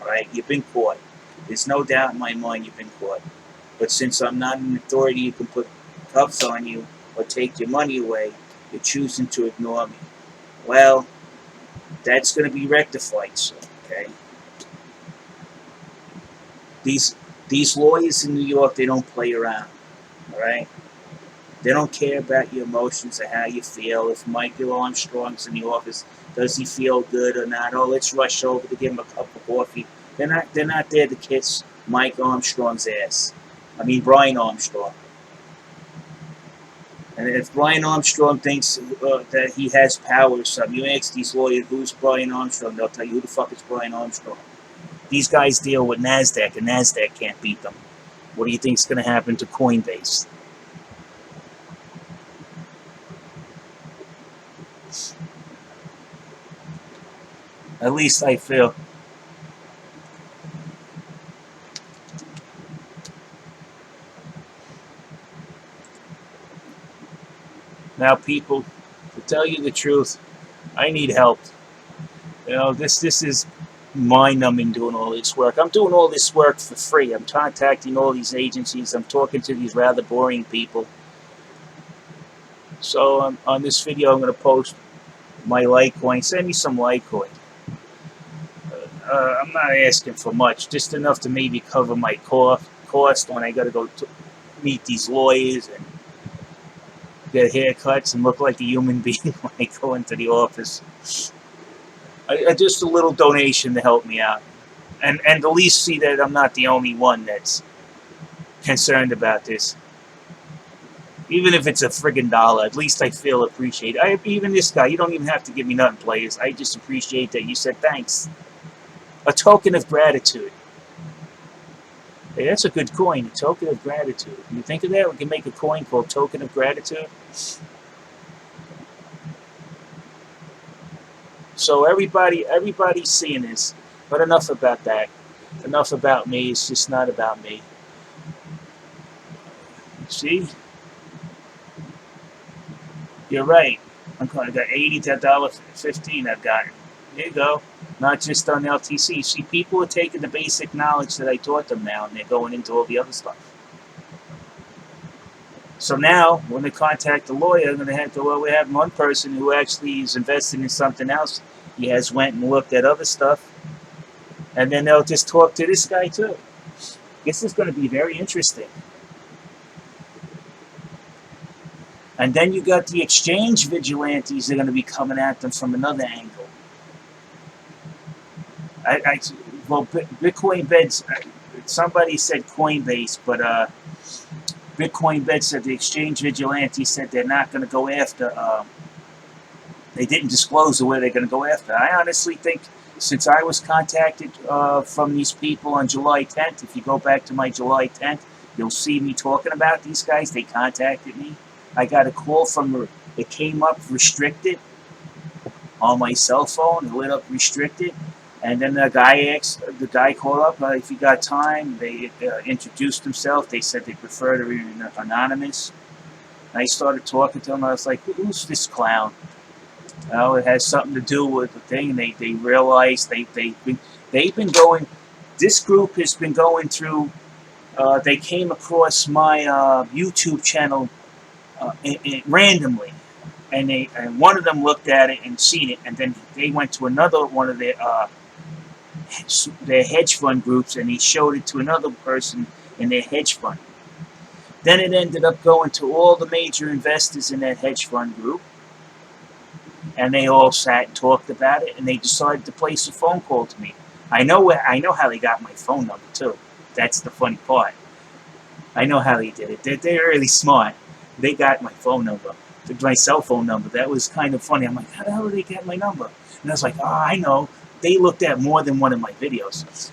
All right, you've been caught. There's no doubt in my mind you've been caught. But since I'm not an authority, you can put cuffs on you or take your money away. You're choosing to ignore me. Well, that's going to be rectified soon. Okay. These lawyers in New York, they don't play around. All right. They don't care about your emotions or how you feel. If Michael Armstrong's in the office, does he feel good or not? Oh, let's rush over to give him a cup of coffee. They're not there to kiss Mike Armstrong's ass. I mean Brian Armstrong. And if Brian Armstrong thinks that he has power or something, you ask these lawyers, who's Brian Armstrong? They'll tell you, who the fuck is Brian Armstrong? These guys deal with NASDAQ, and NASDAQ can't beat them. What do you think is going to happen to Coinbase? At least I feel. Now, people, to tell you the truth, I need help. You know, this is mind-numbing doing all this work. I'm doing all this work for free. I'm contacting all these agencies. I'm talking to these rather boring people. So on this video, I'm going to post my Litecoin. Send me some Litecoin. I'm not asking for much, just enough to maybe cover my cost when I got to go meet these lawyers and get haircuts and look like a human being when I go into the office. Just a little donation to help me out. And at least see that I'm not the only one that's concerned about this. Even if it's a friggin' dollar, at least I feel appreciated. Even this guy, you don't even have to give me nothing, players. I just appreciate that you said thanks. A token of gratitude. Hey, that's a good coin, a token of gratitude. You think of that? We can make a coin called Token of Gratitude. So everybody's seeing this. But enough about that. Enough about me. It's just not about me. See, you're right. I got $80 I've gotten. There you go. Not just on LTC. See, people are taking the basic knowledge that I taught them now, and they're going into all the other stuff. So now, when they contact the lawyer, they're going to have to, well, we have one person who actually is invested in something else. He has went and looked at other stuff, and then they'll just talk to this guy too. This is going to be very interesting. And then you got the exchange vigilantes that are going to be coming at them from another angle. Bitcoin beds, somebody said Coinbase, but Bitcoin bed said the exchange vigilantes said they're not going to go after, they didn't disclose where they're going to go after. I honestly think since I was contacted from these people on July 10th, if you go back to my July 10th, you'll see me talking about these guys. They contacted me. I got a call from, it came up restricted on my cell phone. It lit up restricted. And then the guy called up, if you got time. They introduced themselves. They said they prefer to remain anonymous. And I started talking to them. I was like, who's this clown? It has something to do with the thing. They realized they've been going, this group has been going through, they came across my YouTube channel randomly, and one of them looked at it and seen it, and then they went to another one of their hedge fund groups, and he showed it to another person in their hedge fund. Then it ended up going to all the major investors in that hedge fund group, and they all sat and talked about it, and they decided to place a phone call to me. I know how they got my phone number too. That's the funny part. I know how they did it. They're really smart. They got my phone number, my cell phone number. That was kind of funny. I'm like, how the hell did they get my number? And I was like, oh, I know. They looked at more than one of my videos.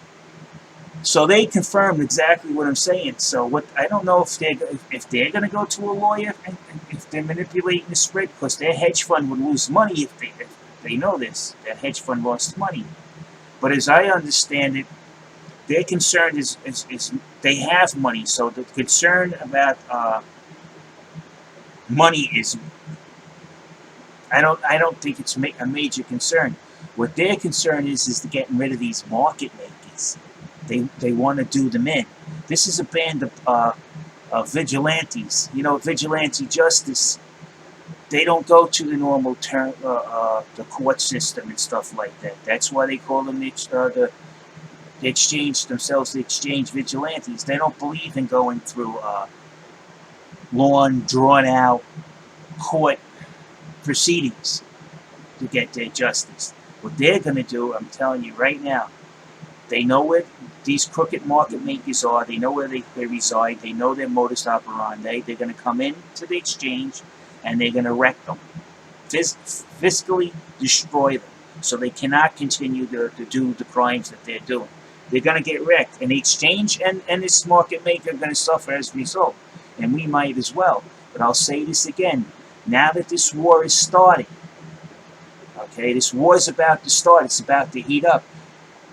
So they confirmed exactly what I'm saying. So what I don't know if they're going to go to a lawyer and if they're manipulating the spread, because their hedge fund would lose money if they know this. Their hedge fund lost money. But as I understand it, their concern is they have money. So the concern about money is, I don't think it's a major concern. What their concern is to getting rid of these market makers. They want to do them in. This is a band of vigilantes. You know, vigilante justice. They don't go to the normal the court system and stuff like that. That's why they call them the exchange themselves, the exchange vigilantes. They don't believe in going through long, drawn-out court proceedings to get their justice. What they're going to do, I'm telling you right now, they know where these crooked market makers are. They know where they reside. They know their modus operandi. They're going to come into the exchange and they're going to wreck them, fiscally destroy them, so they cannot continue to do the crimes that they're doing. They're going to get wrecked, and the exchange and this market maker are going to suffer as a result, and we might as well. But I'll say this again, now that this war is starting, okay, this war is about to start, it's about to heat up.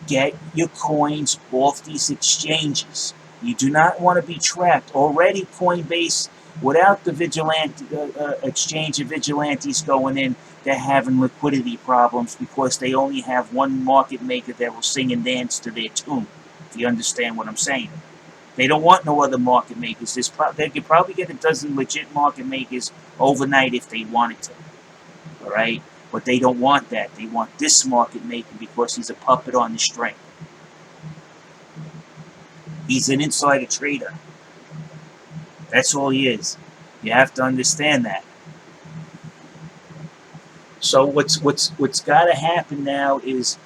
Get your coins off these exchanges. You do not want to be trapped. Already Coinbase, without the vigilante exchange of vigilantes going in, they're having liquidity problems because they only have one market maker that will sing and dance to their tune, if you understand what I'm saying. They don't want no other market makers. They could probably get a dozen legit market makers overnight if they wanted to. All right? But they don't want that. They want this market maker because he's a puppet on the string. He's an insider trader. That's all he is. You have to understand that. So what's got to happen now is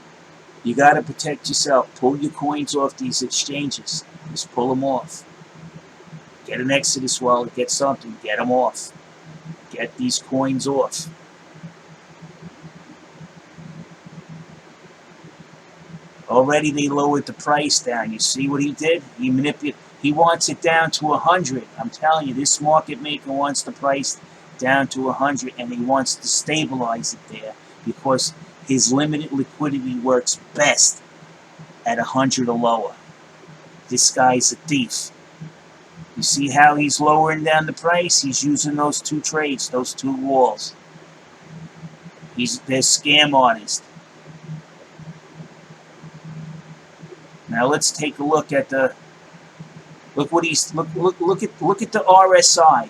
you got to protect yourself. Pull your coins off these exchanges. Just pull them off. Get an Exodus wallet. Get something. Get them off. Get these coins off. Already they lowered the price down. You see what he did? He manipulated. He wants it down to 100. I'm telling you, this market maker wants the price down to 100, and he wants to stabilize it there because his limited liquidity works best at 100 or lower. This guy's a thief. You see how he's lowering down the price? He's using those two trades, those two walls. They're scam artists. Now let's take a look at the look what he's look at the RSI.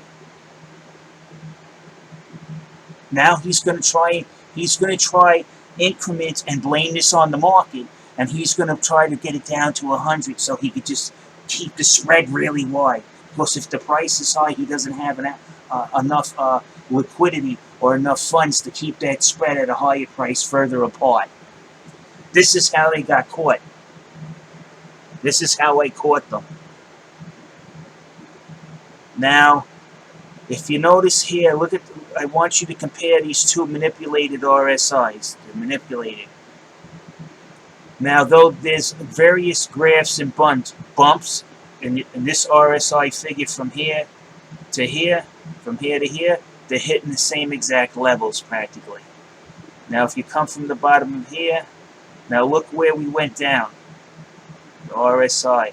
Now he's going to try increments and blame this on the market, and he's going to try to get it down to 100 so he could just keep the spread really wide. Because if the price is high, he doesn't have enough liquidity or enough funds to keep that spread at a higher price further apart. This is how they got caught. This is how I caught them. Now, if you notice here, I want you to compare these two manipulated RSIs. They're manipulated. Now, though there's various graphs and bumps in this RSI figure from here to here, from here to here, they're hitting the same exact levels practically. Now, if you come from the bottom of here, now look where we went down. The RSI.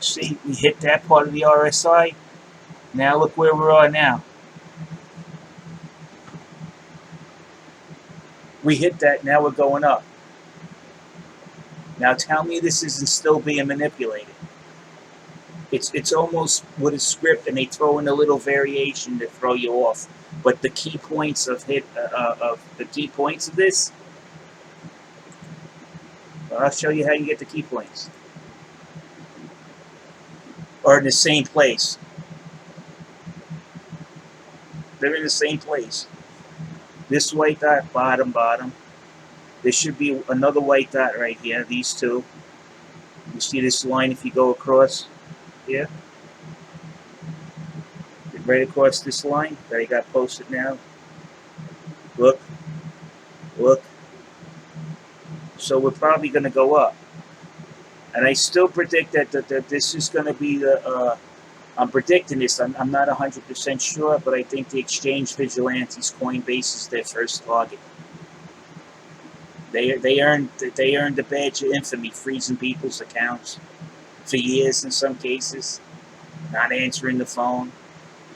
See, we hit that part of the RSI. Now look where we are now. We hit that, now we're going up. Now tell me this isn't still being manipulated. It's almost with a script, and they throw in a little variation to throw you off. But the key points of this, I'll show you how you get the key points. Are in the same place. They're in the same place. This white dot, bottom. There should be another white dot right here, these two. You see this line if you go across here? Right across this line that I got posted now. Look. So we're probably going to go up. And I still predict that this is going to be the... I'm predicting this. I'm not 100% sure, but I think the exchange vigilantes, Coinbase, is their first target. They earned the badge of infamy, freezing people's accounts for years in some cases, not answering the phone.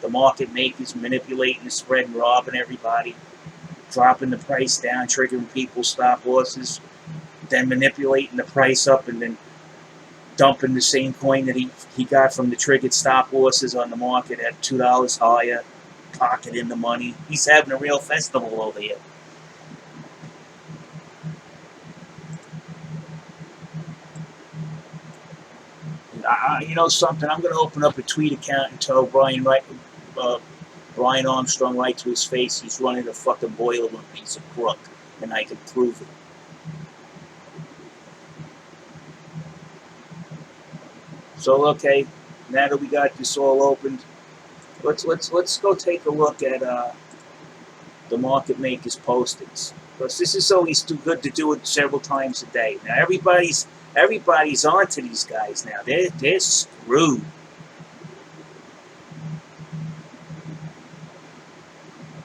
The market makers manipulating the spread and robbing everybody, dropping the price down, triggering people's stop losses, then manipulating the price up and then dumping the same coin that he got from the triggered stop losses on the market at $2 higher, pocketing the money. He's having a real festival over here. You know something? I'm going to open up a tweet account and tell Brian Armstrong right to his face he's running a fucking boiler room piece of crook, and I can prove it. So okay, now that we got this all opened, let's go take a look at the market makers' postings, because this is always too good to do it several times a day. Now everybody's onto these guys now. They're screwed.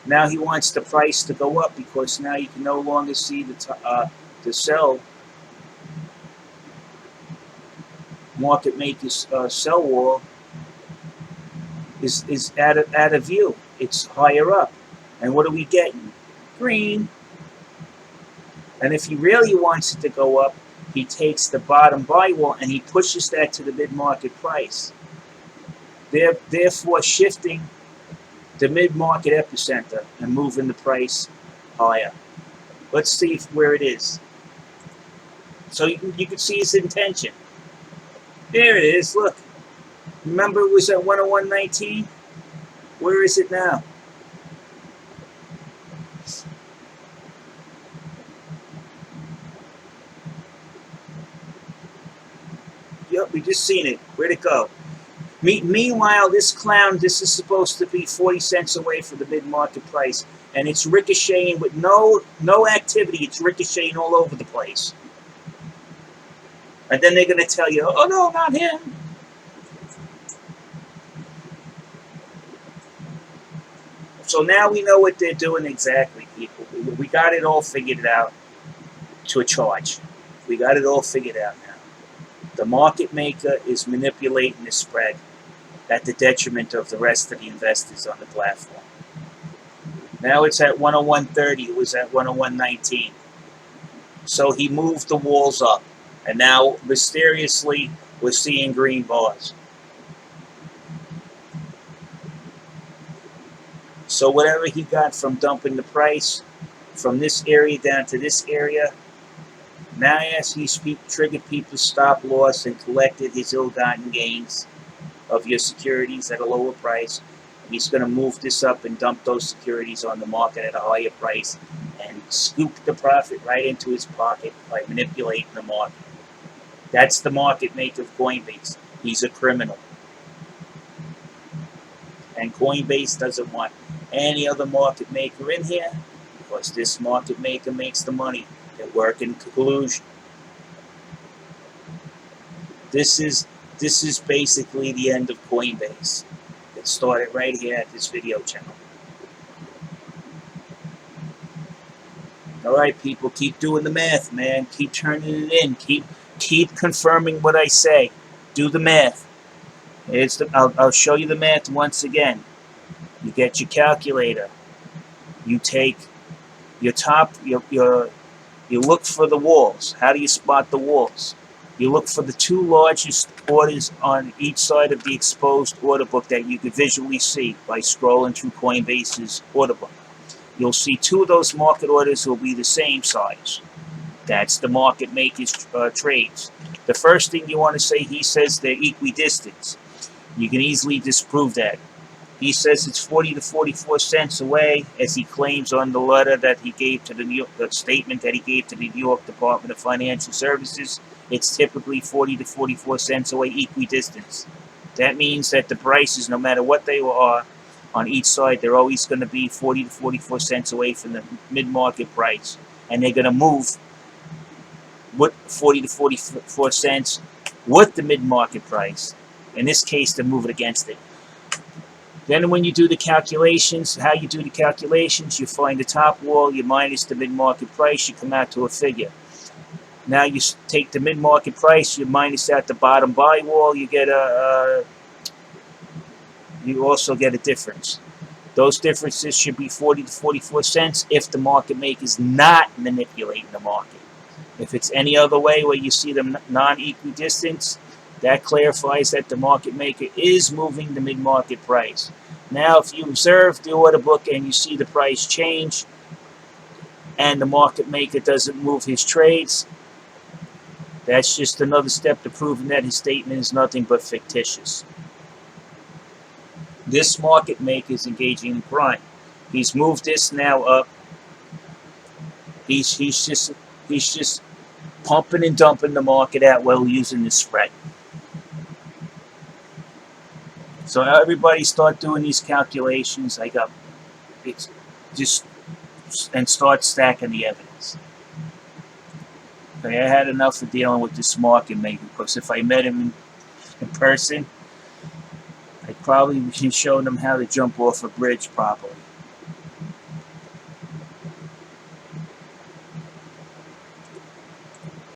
Now he wants the price to go up because now you can no longer see the sell market makers sell wall is out of view. It's higher up, and what are we getting? Green. And if he really wants it to go up, he takes the bottom buy wall and he pushes that to the mid-market price, therefore shifting the mid-market epicenter and moving the price higher. Let's see where it is. So you can see his intention. There it is. Look. Remember it was at 101.19? Where is it now? Yep, we just seen it. Where'd it go? Meanwhile, this is supposed to be 40 cents away from the mid-market price, and it's ricocheting with no activity. It's ricocheting all over the place. And then they're going to tell you, oh no, not him. So now we know what they're doing exactly, people. We got it all figured out to a charge. We got it all figured out now. The market maker is manipulating the spread. at the detriment of the rest of the investors on the platform. Now it's at 101.30. It was at 101.19. So he moved the walls up. And now, mysteriously, we're seeing green bars. So whatever he got from dumping the price from this area down to this area, now as he's triggered people's stop loss and collected his ill-gotten gains of your securities at a lower price, he's going to move this up and dump those securities on the market at a higher price and scoop the profit right into his pocket by manipulating the market. That's the market maker of Coinbase. He's a criminal. And Coinbase doesn't want any other market maker in here because this market maker makes the money. They work in collusion. This is basically the end of Coinbase. It started right here at this video channel. Alright, people, keep doing the math, man. Keep turning it in. Keep confirming what I say. Do the math. I'll show you the math once again. You get your calculator. You take your top, you look for the walls. How do you spot the walls? You look for the two largest orders on each side of the exposed order book that you could visually see by scrolling through Coinbase's order book. You'll see two of those market orders will be the same size. That's the market maker's trades. The first thing you want to say, he says they're equidistant. You can easily disprove that. He says it's 40 to 44 cents away, as he claims on the letter that he gave to the statement that he gave to the New York Department of Financial Services. It's typically 40 to 44 cents away equidistant. That means that the prices, no matter what they are, on each side, they're always going to be 40 to 44 cents away from the mid-market price. And they're going to move with 40 to 44 cents with the mid-market price. In this case, they're moving against it. Then when you do the calculations, how you do the calculations, you find the top wall, you minus the mid-market price, you come out to a figure. Now you take the mid-market price, you minus out the bottom buy wall, you get you also get a difference. Those differences should be 40 to 44 cents if the market maker is not manipulating the market. If it's any other way where you see them non-equidistant, that clarifies that the market maker is moving the mid-market price. Now, if you observe the order book and you see the price change and the market maker doesn't move his trades, that's just another step to proving that his statement is nothing but fictitious. This market maker is engaging in crime. He's moved this now up. He's just pumping and dumping the market at will using the spread. So everybody start doing these calculations. It's just, and start stacking the evidence. Okay, I had enough of dealing with this market maker because if I met him in person, I'd probably be showing them how to jump off a bridge properly.